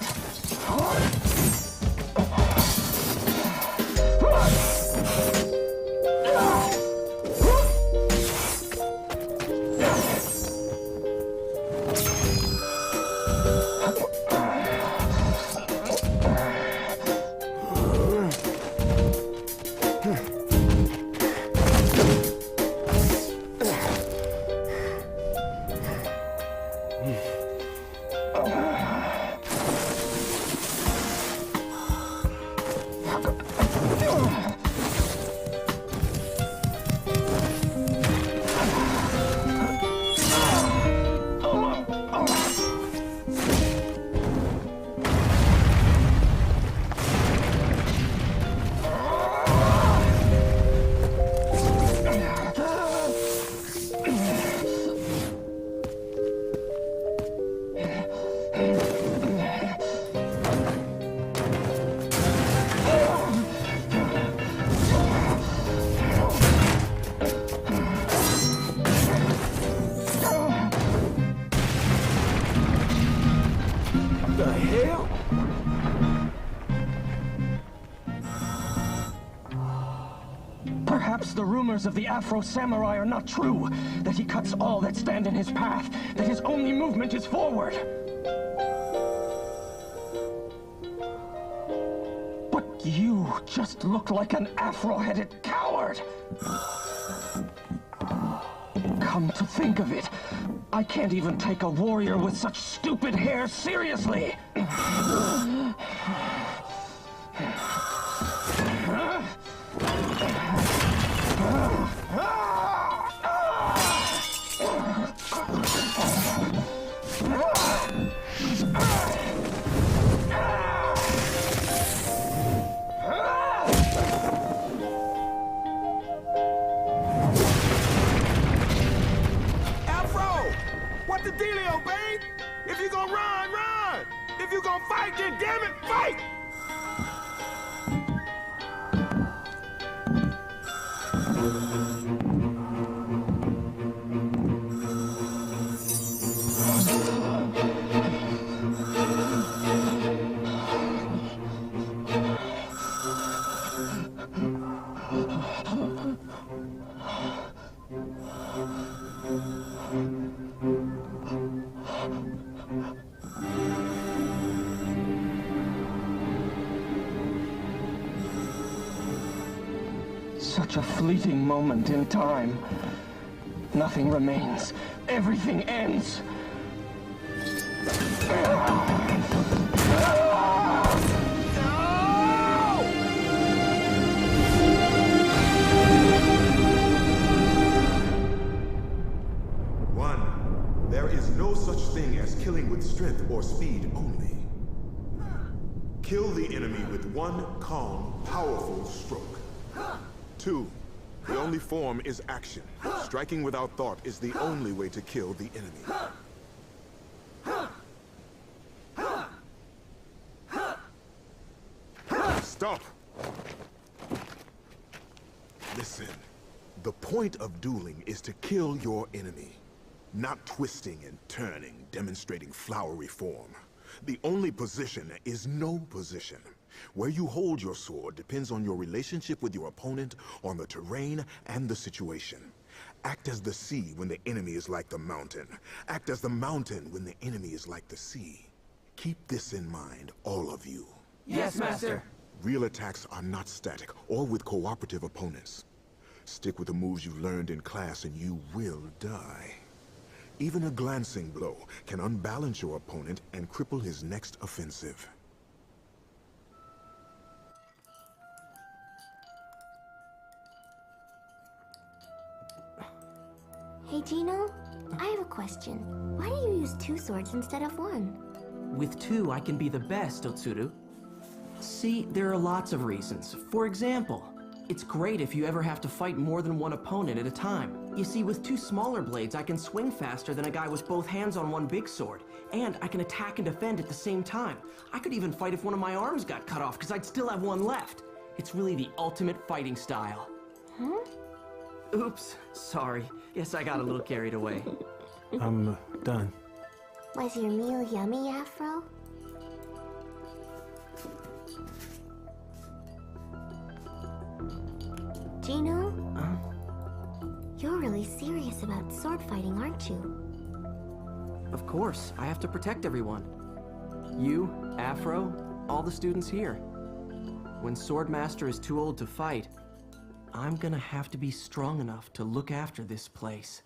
The hell? Perhaps the rumors of the Afro Samurai are not true, that he cuts all that stand in his path, that his only movement is forward. But just look like an afro-headed coward. Come to think of it, I can't even take a warrior with such stupid hair seriously. What the dealio, babe? If you gonna run, run! If you gonna fight, then damn it, fight! Such a fleeting moment in time. Nothing remains. Everything ends. There is no such thing as killing with strength or speed only. Kill the enemy with one calm, powerful stroke. 2. The only form is action. Striking without thought is the only way to kill the enemy. Stop! Listen. The point of dueling is to kill your enemy. Not twisting and turning, demonstrating flowery form. The only position is no position. Where you hold your sword depends on your relationship with your opponent, on the terrain, and the situation. Act as the sea when the enemy is like the mountain. Act as the mountain when the enemy is like the sea. Keep this in mind, all of you. Yes, Master. Real attacks are not static, or with cooperative opponents. Stick with the moves you learned in class and you will die. Even a glancing blow can unbalance your opponent and cripple his next offensive. Hey, Gino, I have a question. Why do you use 2 swords instead of 1? With 2, I can be the best, Otsuru. See, there are lots of reasons. For example, it's great if you ever have to fight more than one opponent at a time. You see, with 2 smaller blades, I can swing faster than a guy with both hands on one big sword. And I can attack and defend at the same time. I could even fight if one of my arms got cut off, because I'd still have one left. It's really the ultimate fighting style. Huh? Oops, sorry. Guess I got a little carried away. I'm done. Was your meal yummy, Afro? Gino? You're really serious about sword fighting, aren't you? Of course, I have to protect everyone. You, Afro, all the students here. When Swordmaster is too old to fight, I'm gonna have to be strong enough to look after this place.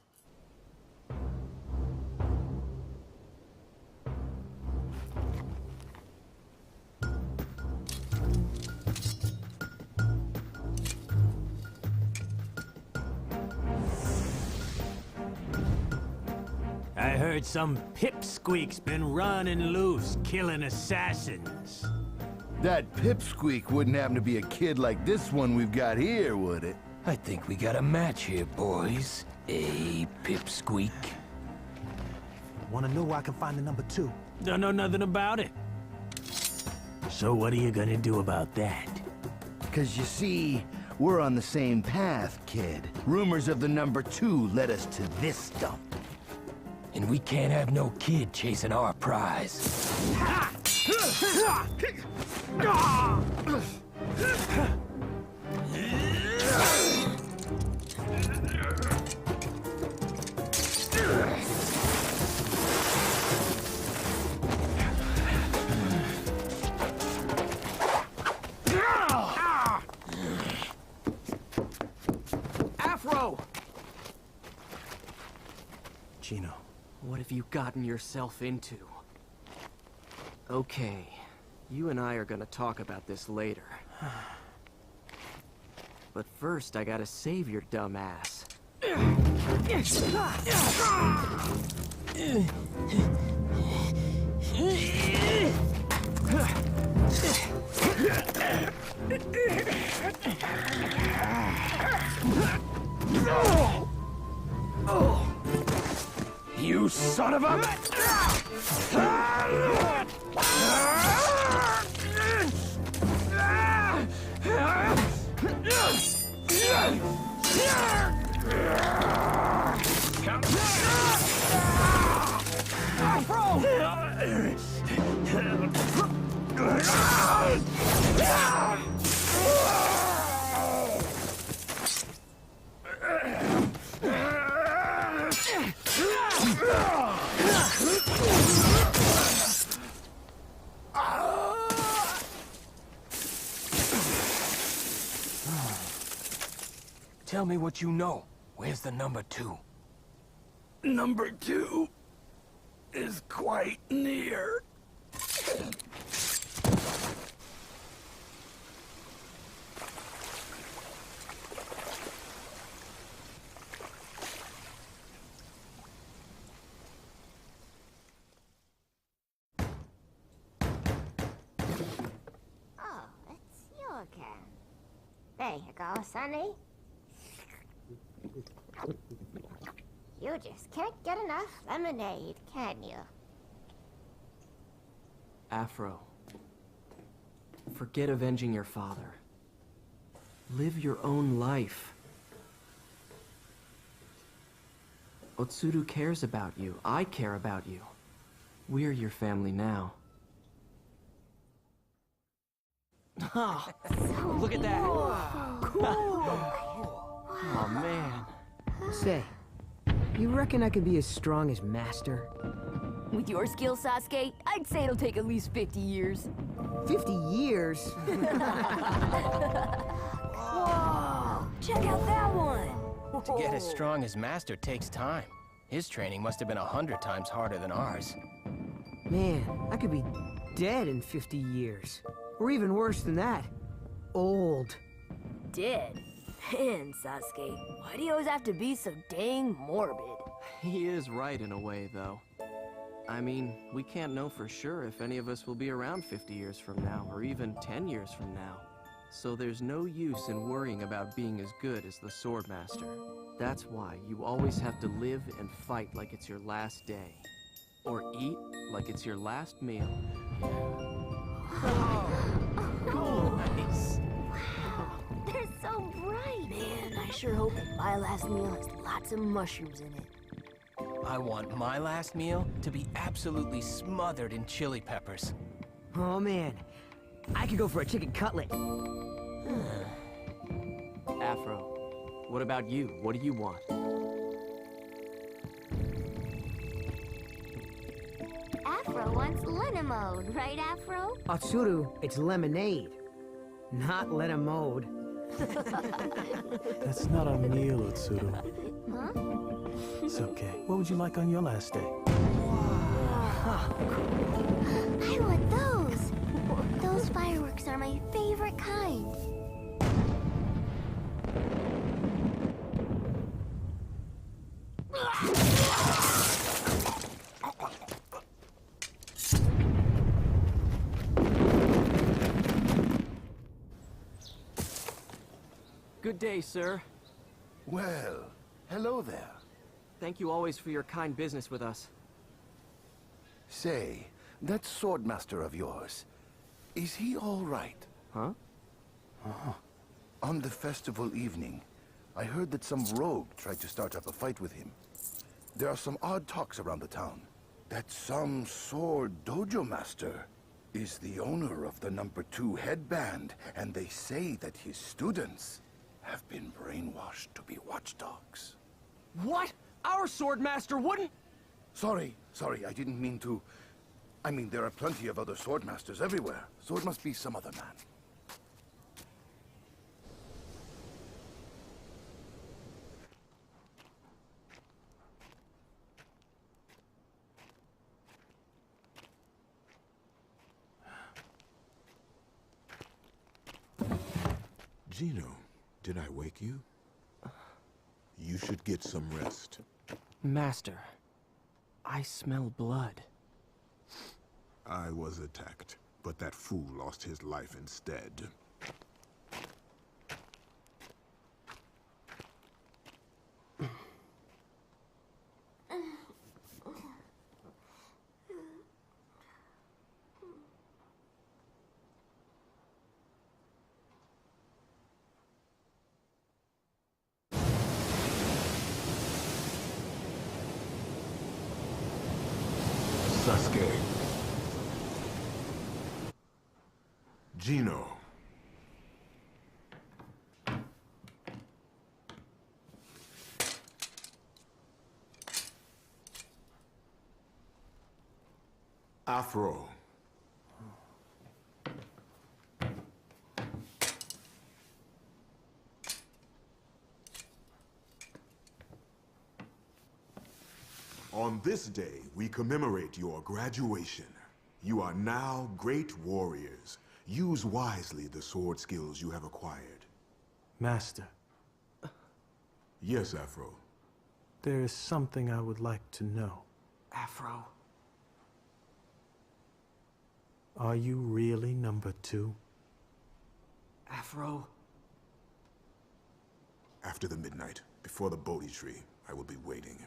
I heard some pipsqueak's been running loose, killing assassins. That pipsqueak wouldn't happen to be a kid like this one we've got here, would it? I think we got a match here, boys. A pipsqueak. Wanna know where I can find the number 2? Don't know nothing about it. So what are you gonna do about that? 'Cause you see, we're on the same path, kid. Rumors of the number 2 led us to this dump. And we can't have no kid chasing our prize. Shino. What have you gotten yourself into? Okay, you and I are gonna talk about this later. But first, I gotta save your dumb ass. You son of a... Tell me what you know. Where's the number 2? Number 2 is quite near. Oh, it's you again. There you go, Sonny. You just can't get enough lemonade, can you? Afro. Forget avenging your father. Live your own life. Otsuru cares about you. I care about you. We're your family now. Look at that! Oh, man. Say, you reckon I could be as strong as Master? With your skill, Sasuke, I'd say it'll take at least 50 years. 50 years? Whoa! Check out that one! To get as strong as Master takes time. His training must have been 100 times harder than ours. Man, I could be dead in 50 years. Or even worse than that. Old. Dead? Man, Sasuke, why do you always have to be so dang morbid? He is right in a way, though. I mean, we can't know for sure if any of us will be around 50 years from now, or even 10 years from now. So there's no use in worrying about being as good as the Swordmaster. That's why you always have to live and fight like it's your last day. Or eat like it's your last meal. Cool. Nice. They're so bright. Man, I sure hope that my last meal has lots of mushrooms in it. I want my last meal to be absolutely smothered in chili peppers. Oh man, I could go for a chicken cutlet. Afro, what about you? What do you want? Afro wants Lenimode, right, Afro? Otsuru, it's lemonade, not lemonade. That's not a meal, Otsuru. Huh? It's okay. What would you like on your last day? I want those. Those fireworks are my favorite kind. Good day, sir. Well, hello there. Thank you always for your kind business with us. Say, that swordmaster of yours, is he all right? Huh? On the festival evening, I heard that some rogue tried to start up a fight with him. There are some odd talks around the town that some sword dojo master is the owner of the number 2 headband, and they say that his students have been brainwashed to be watchdogs. What? Our swordmaster wouldn't... Sorry, I didn't mean to... I mean, there are plenty of other swordmasters everywhere, so it must be some other man. Gino, did I wake you? You should get some rest. Master, I smell blood. I was attacked, but that fool lost his life instead. Sasuke. Gino. Afro. On this day, we commemorate your graduation. You are now great warriors. Use wisely the sword skills you have acquired. Master. Yes, Afro. There is something I would like to know. Afro. Are you really number 2? Afro. After the midnight, before the Bodhi tree, I will be waiting.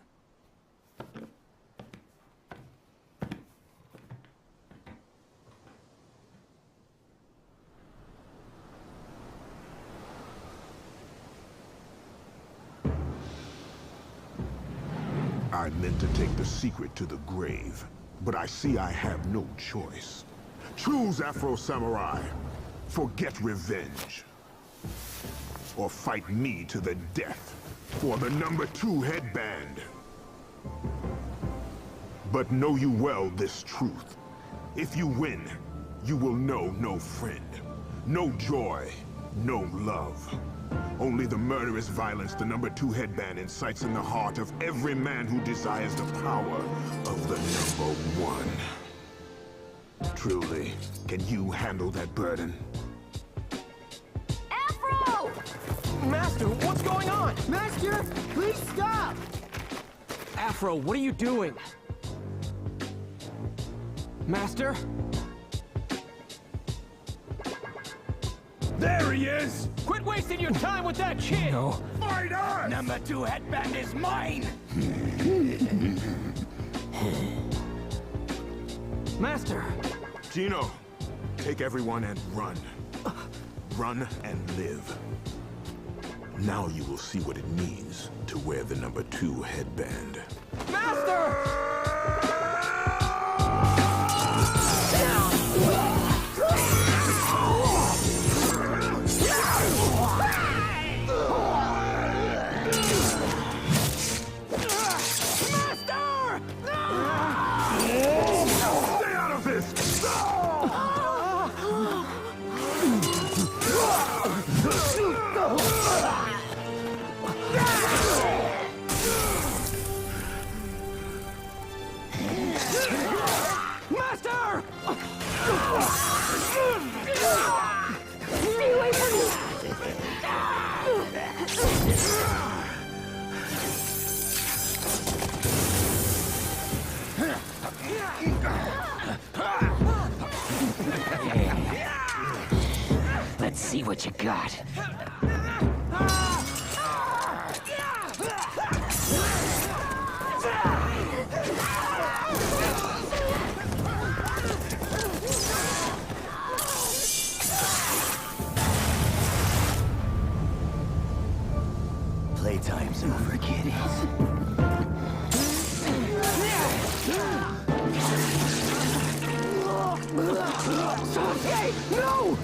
I meant to take the secret to the grave, but I see I have no choice. Choose, Afro Samurai. Forget revenge. Or fight me to the death for the number 2 headband. But know you well this truth. If you win, you will know no friend, no joy, no love. Only the murderous violence the number 2 headband incites in the heart of every man who desires the power of the number 1. Truly, can you handle that burden? Afro! Master, what's going on? Master, please stop! Afro, what are you doing? Master? There he is! Quit wasting your time with that kid! No. Fight us! Number 2 headband is mine! Master! Gino, take everyone and run. Run and live. Now you will see what it means to wear the number 2 headband. Master! Let's see what you got. Playtime's over, kiddies. Hey, no!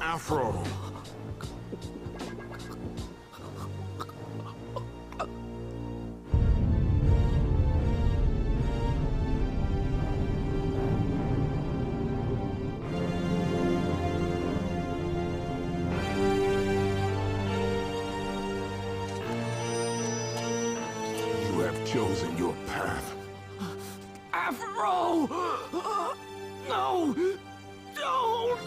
Afro. You have chosen your path. Afro! No! Don't!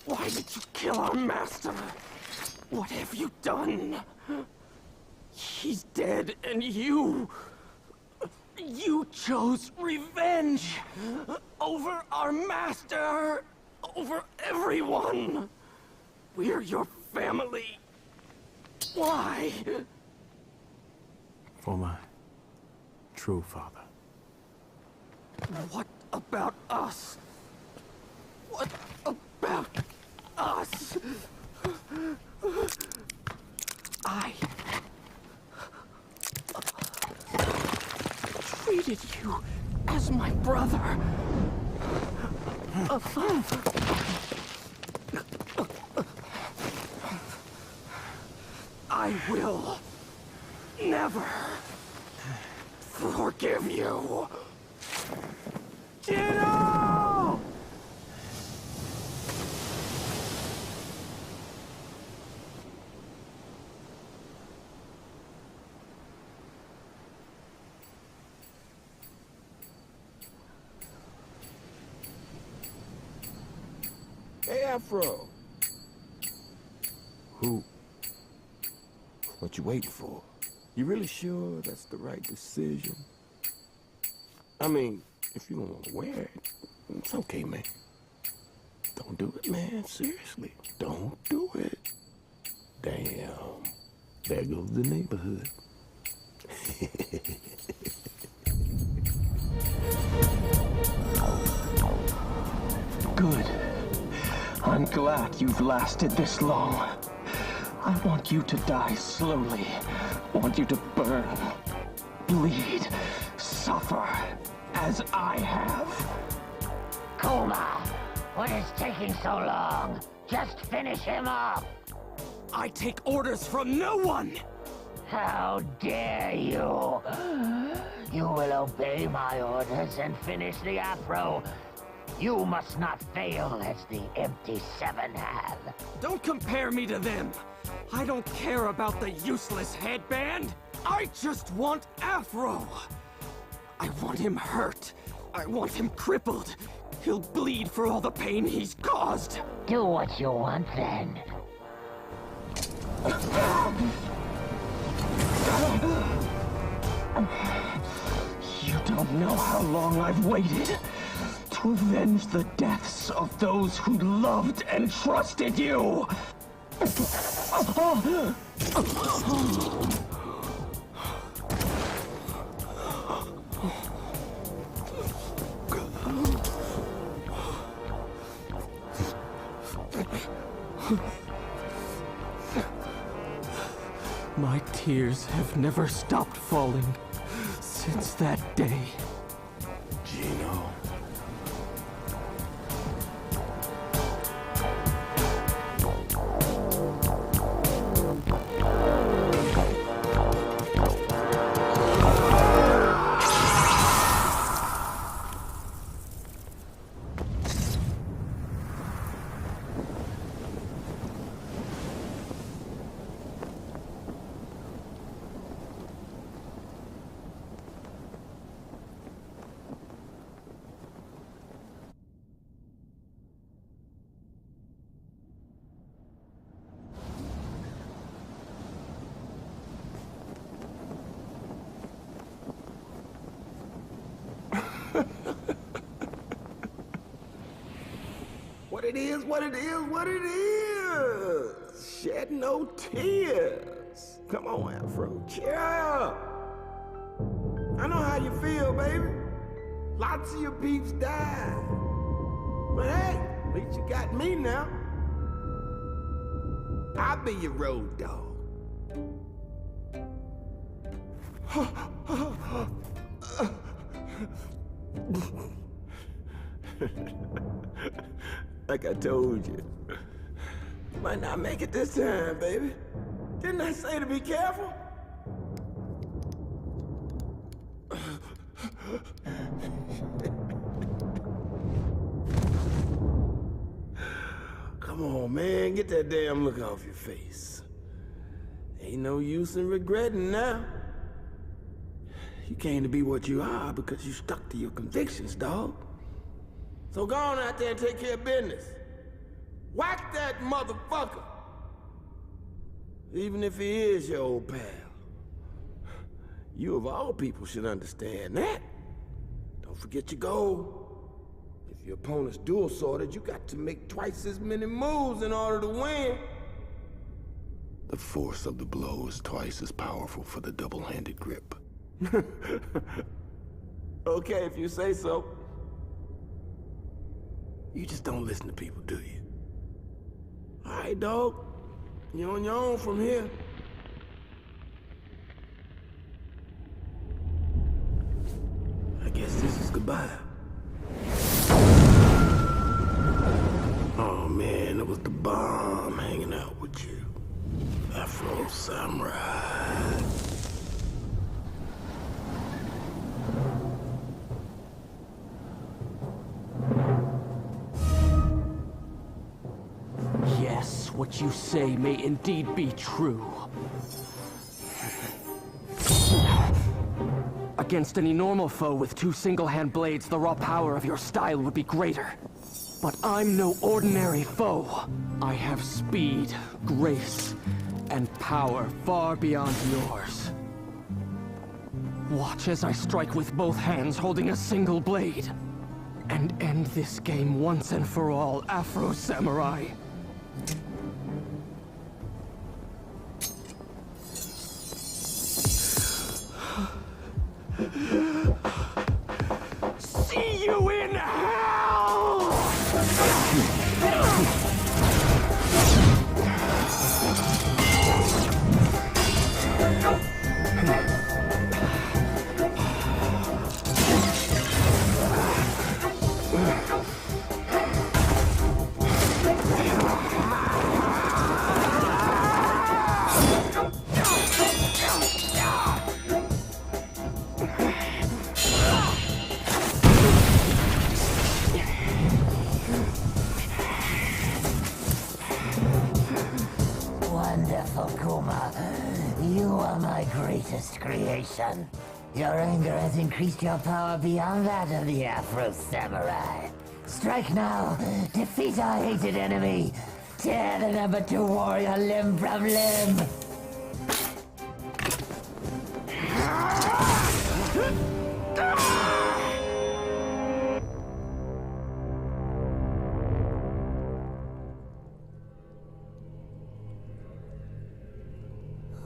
Why did you kill our master? What have you done? He's dead, and you chose revenge over our master, over everyone. We're your family. Why? For my true father. What about us? What about us? I treated you as my brother. I will never forgive you. Gino! Hey, Afro. Who? What you waiting for? You really sure that's the right decision? I mean, if you don't want to wear it, it's okay, man. Don't do it, man. Seriously. Don't do it. Damn. There goes the neighborhood. Good. I'm glad you've lasted this long. I want you to die slowly. I want you to burn, bleed, suffer, as I have. Kuma, what is taking so long? Just finish him off. I take orders from no one! How dare you! You will obey my orders and finish the Afro. You must not fail as the Empty Seven have. Don't compare me to them! I don't care about the useless headband! I just want Afro! I want him hurt. I want him crippled. He'll bleed for all the pain he's caused. Do what you want then. You don't know how long I've waited to avenge the deaths of those who loved and trusted you. My tears have never stopped falling since that day. Gino. What it is. Shed no tears. Come on, Afro, cheer up. I know how you feel, baby. Lots of your peeps died. But hey, at least you got me now. I'll be your road dog. Like I told you, might not make it this time, baby. Didn't I say to be careful? Come on, man, get that damn look off your face. Ain't no use in regretting now. You came to be what you are because you stuck to your convictions, dog. So go on out there and take care of business. Whack that motherfucker. Even if he is your old pal. You of all people should understand that. Don't forget your goal. If your opponent's dual-sworded, you got to make twice as many moves in order to win. The force of the blow is twice as powerful for the double-handed grip. Okay, if you say so. You just don't listen to people, do you? All right, dog. You're on your own from here. I guess this is goodbye. Oh man, it was the bomb hanging out with you. Afro Samurai. Yes, what you say may indeed be true. Against any normal foe with 2 single-hand blades, the raw power of your style would be greater. But I'm no ordinary foe. I have speed, grace, and power far beyond yours. Watch as I strike with both hands holding a single blade. And end this game once and for all, Afro Samurai. See you in hell! Wonderful, Kuma. You are my greatest creation. Your anger has increased your power beyond that of the Afro Samurai. Strike now. Defeat our hated enemy. Tear the number 2 warrior limb from limb.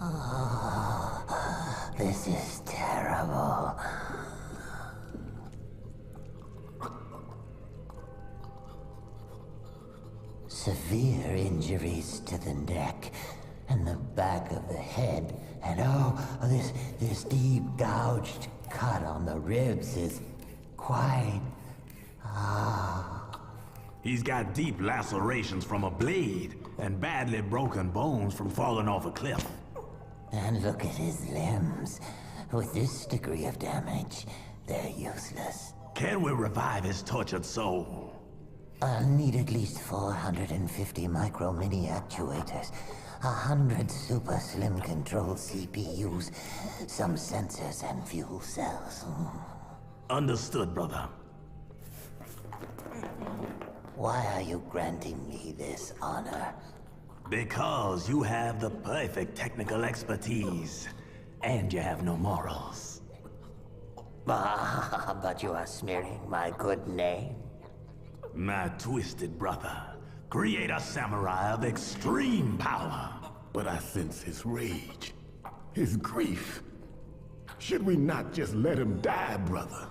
Oh, this is terrible. Severe injuries to the neck and the back of the head, and this deep gouged cut on the ribs is quite... He's got deep lacerations from a blade and badly broken bones from falling off a cliff. And look at his limbs. With this degree of damage, they're useless. Can we revive his tortured soul? I'll need at least 450 micro-mini actuators, 100 super slim control CPUs, some sensors and fuel cells. Understood, brother. Why are you granting me this honor? Because you have the perfect technical expertise, and you have no morals. But you are smearing my good name. My twisted brother, create a samurai of extreme power. But I sense his rage, his grief. Should we not just let him die, brother?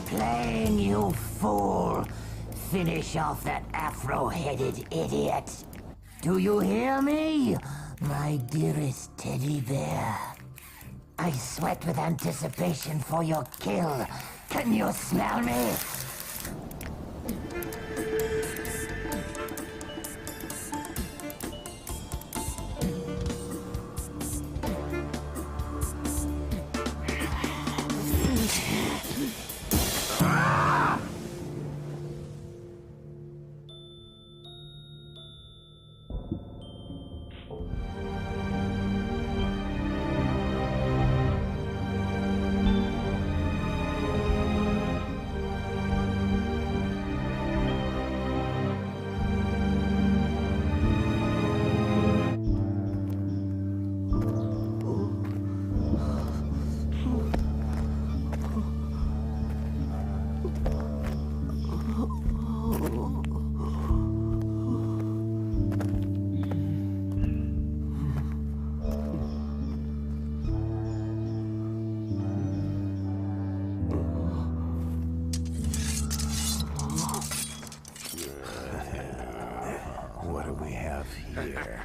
playing, you fool. Finish off that afro-headed idiot. Do you hear me, my dearest teddy bear? I sweat with anticipation for your kill. Can you smell me? What do we have here?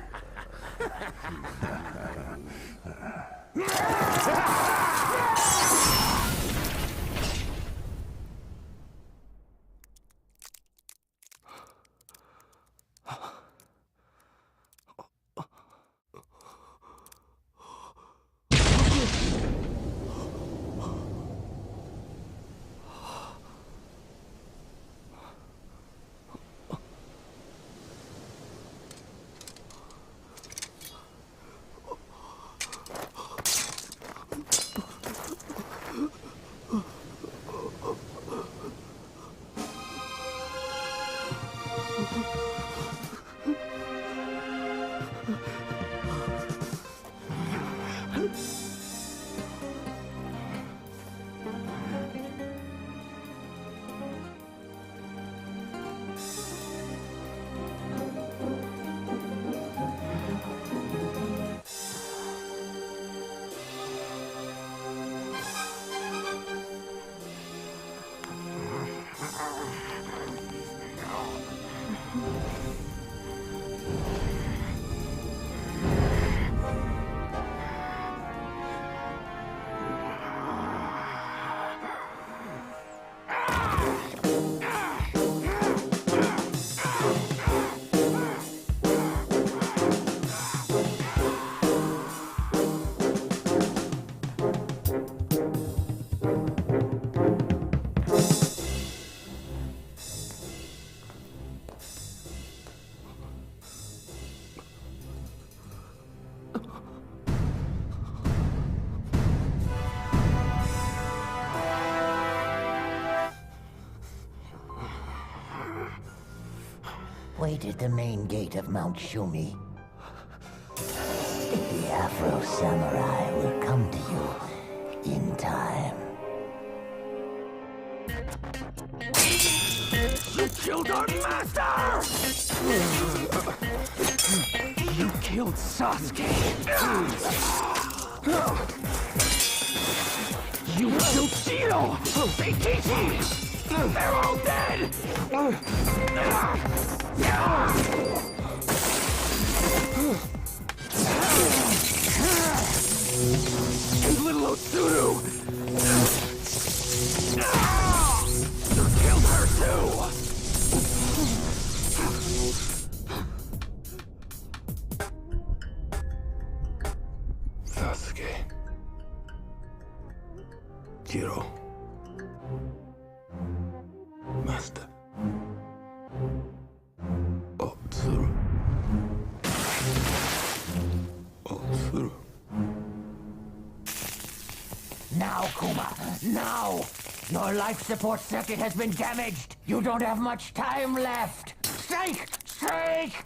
Wait at the main gate of Mount Shumi. The Afro Samurai will come to you in time. You killed our master! You killed Sasuke! You killed Shiro! Seikichi! They're all dead! And little Otsuru! You killed her too! Sasuke. Jiro. Master. Otsuru. Otsuru. Now, Kuma, now! Your life support circuit has been damaged! You don't have much time left! Strike! Strike!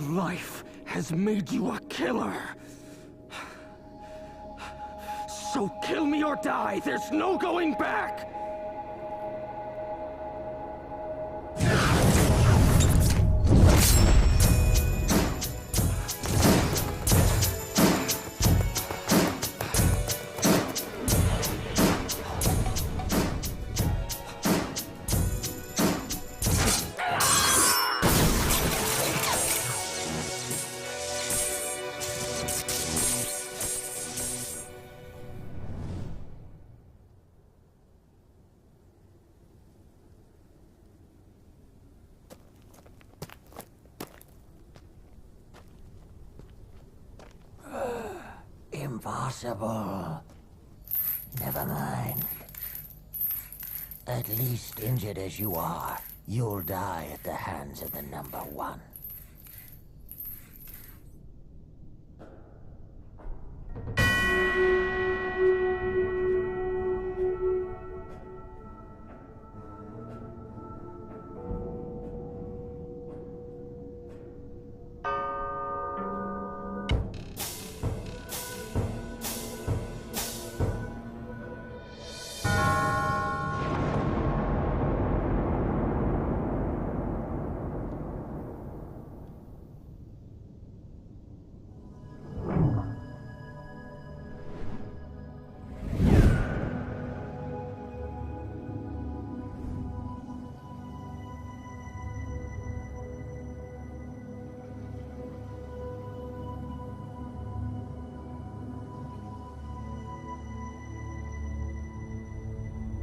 Life has made you a killer. So kill me or die. There's no going back. Impossible. Never mind. At least injured as you are, you'll die at the hands of the number one.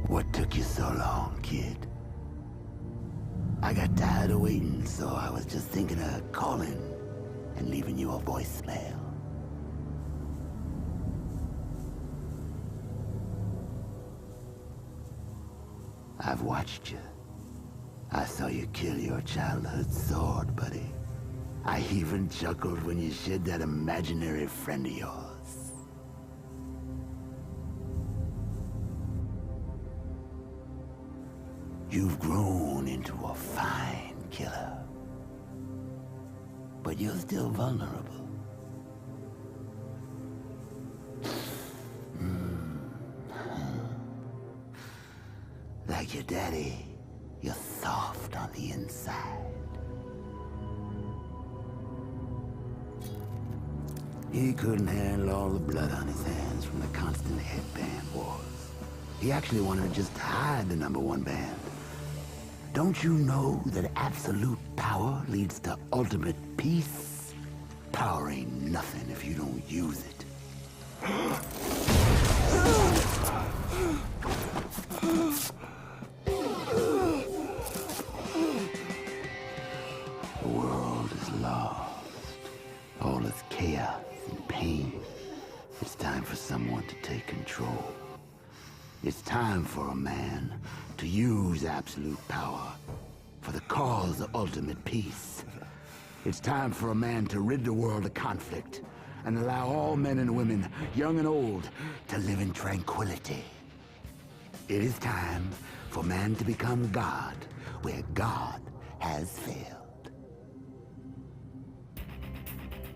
What took you so long, kid? I got tired of waiting, so I was just thinking of calling and leaving you a voicemail. I've watched you. I saw you kill your childhood sword, buddy. I even chuckled when you shed that imaginary friend of yours. You've grown into a fine killer. But you're still vulnerable. Like your daddy, you're soft on the inside. He couldn't handle all the blood on his hands from the constant headband wars. He actually wanted to just hide the number one band. Don't you know that absolute power leads to ultimate peace? Power ain't nothing if you don't use it. The world is lost. All is chaos and pain. It's time for someone to take control. It's time for a man to use absolute power for the cause of ultimate peace. It's time for a man to rid the world of conflict and allow all men and women, young and old, to live in tranquility. It is time for man to become God where God has failed.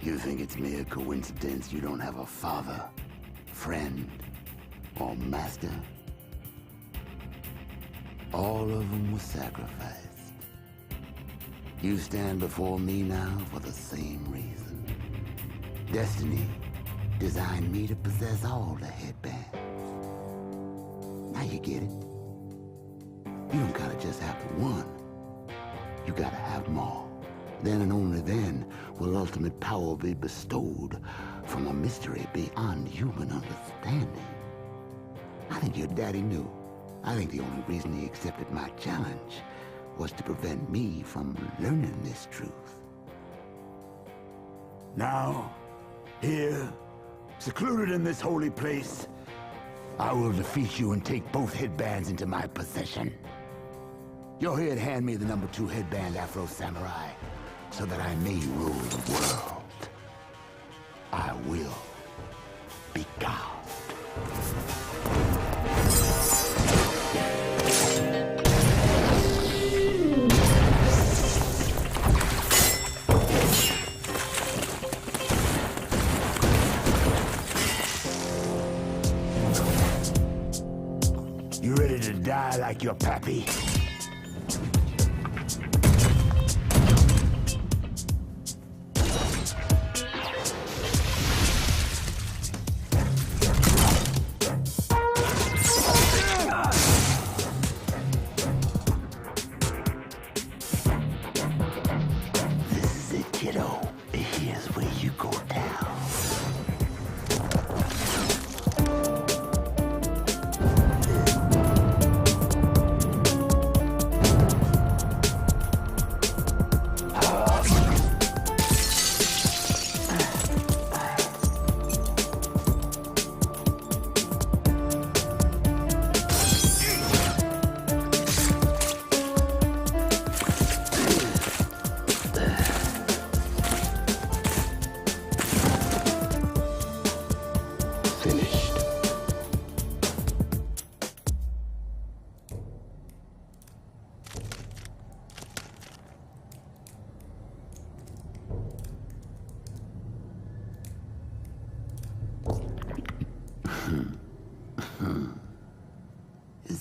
You think it's mere coincidence you don't have a father, friend, or master? All of them were sacrificed. You stand before me now for the same reason. Destiny designed me to possess all the headbands. Now you get it. You don't gotta just have the one. You gotta have them all. Then and only then will ultimate power be bestowed from a mystery beyond human understanding. I think your daddy knew. I think the only reason he accepted my challenge was to prevent me from learning this truth. Now, here, secluded in this holy place, I will defeat you and take both headbands into my possession. You're here to hand me the number 2 headband, Afro Samurai, so that I may rule the world. I will be God. You ready to die like your pappy? This is it, kiddo. Here's where you go down.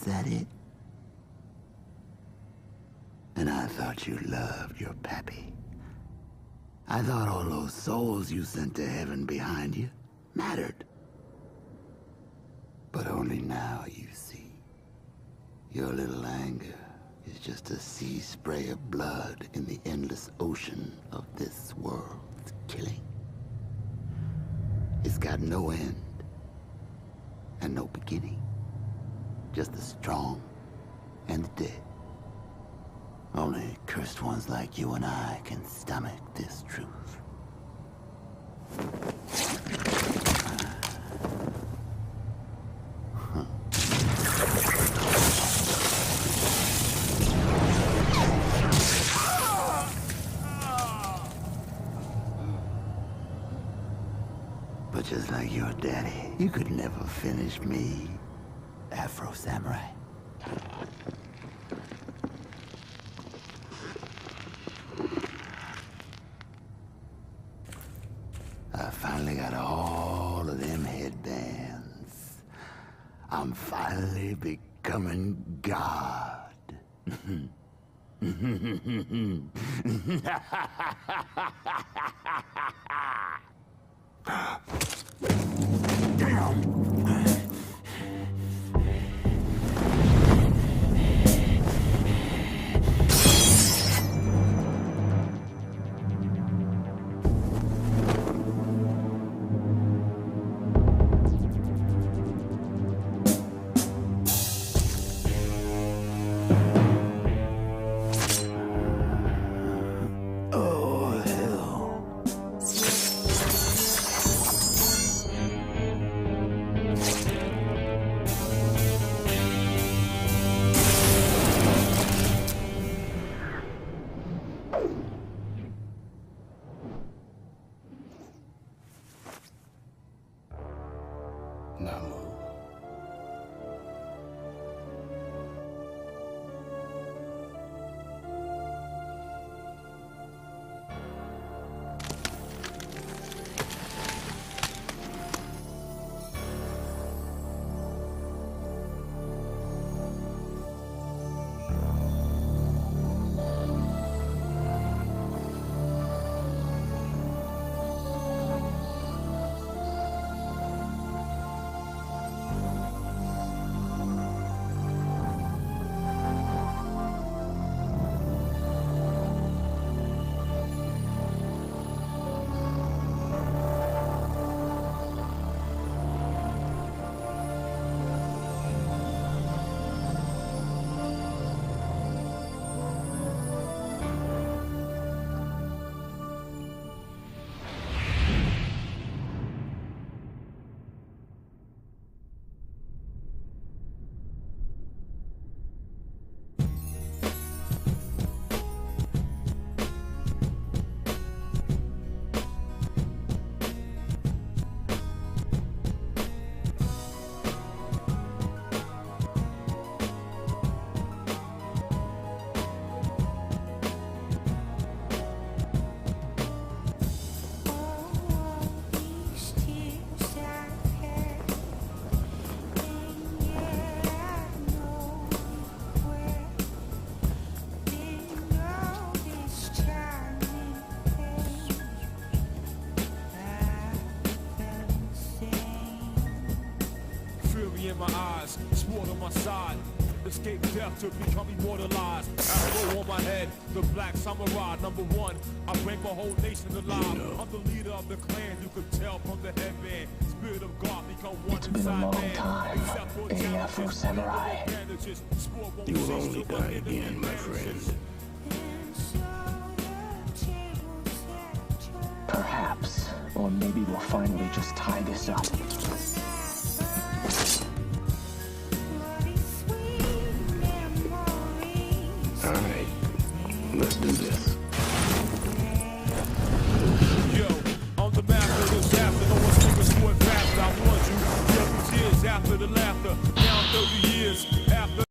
Is that it? And I thought you loved your pappy. I thought all those souls you sent to heaven behind you mattered. But only now you see. Your little anger is just a sea spray of blood in the endless ocean of this world's killing. It's got no end and no beginning. Just the strong and the dead. Only cursed ones like you and I can stomach this truth. But just like your daddy, you could never finish me, Afro Samurai. I finally got all of them headbands. I'm finally becoming God. Damn! Namu. In my eyes, sport on my side, escape death to become immortalized. Afro on my head, the black samurai, #1. I bring my whole nation alive. I'm the leader of the clan, you could tell from the headband. Spirit of God become one It's been a long time, Afro Samurai. You will only die again, my friend. Perhaps, or maybe we'll finally just tie this up. Alright, let's do this. Yo, I'm the master of disaster. No one's quicker, sport faster. I warned you. 7 years after the laughter. Now 30 years after.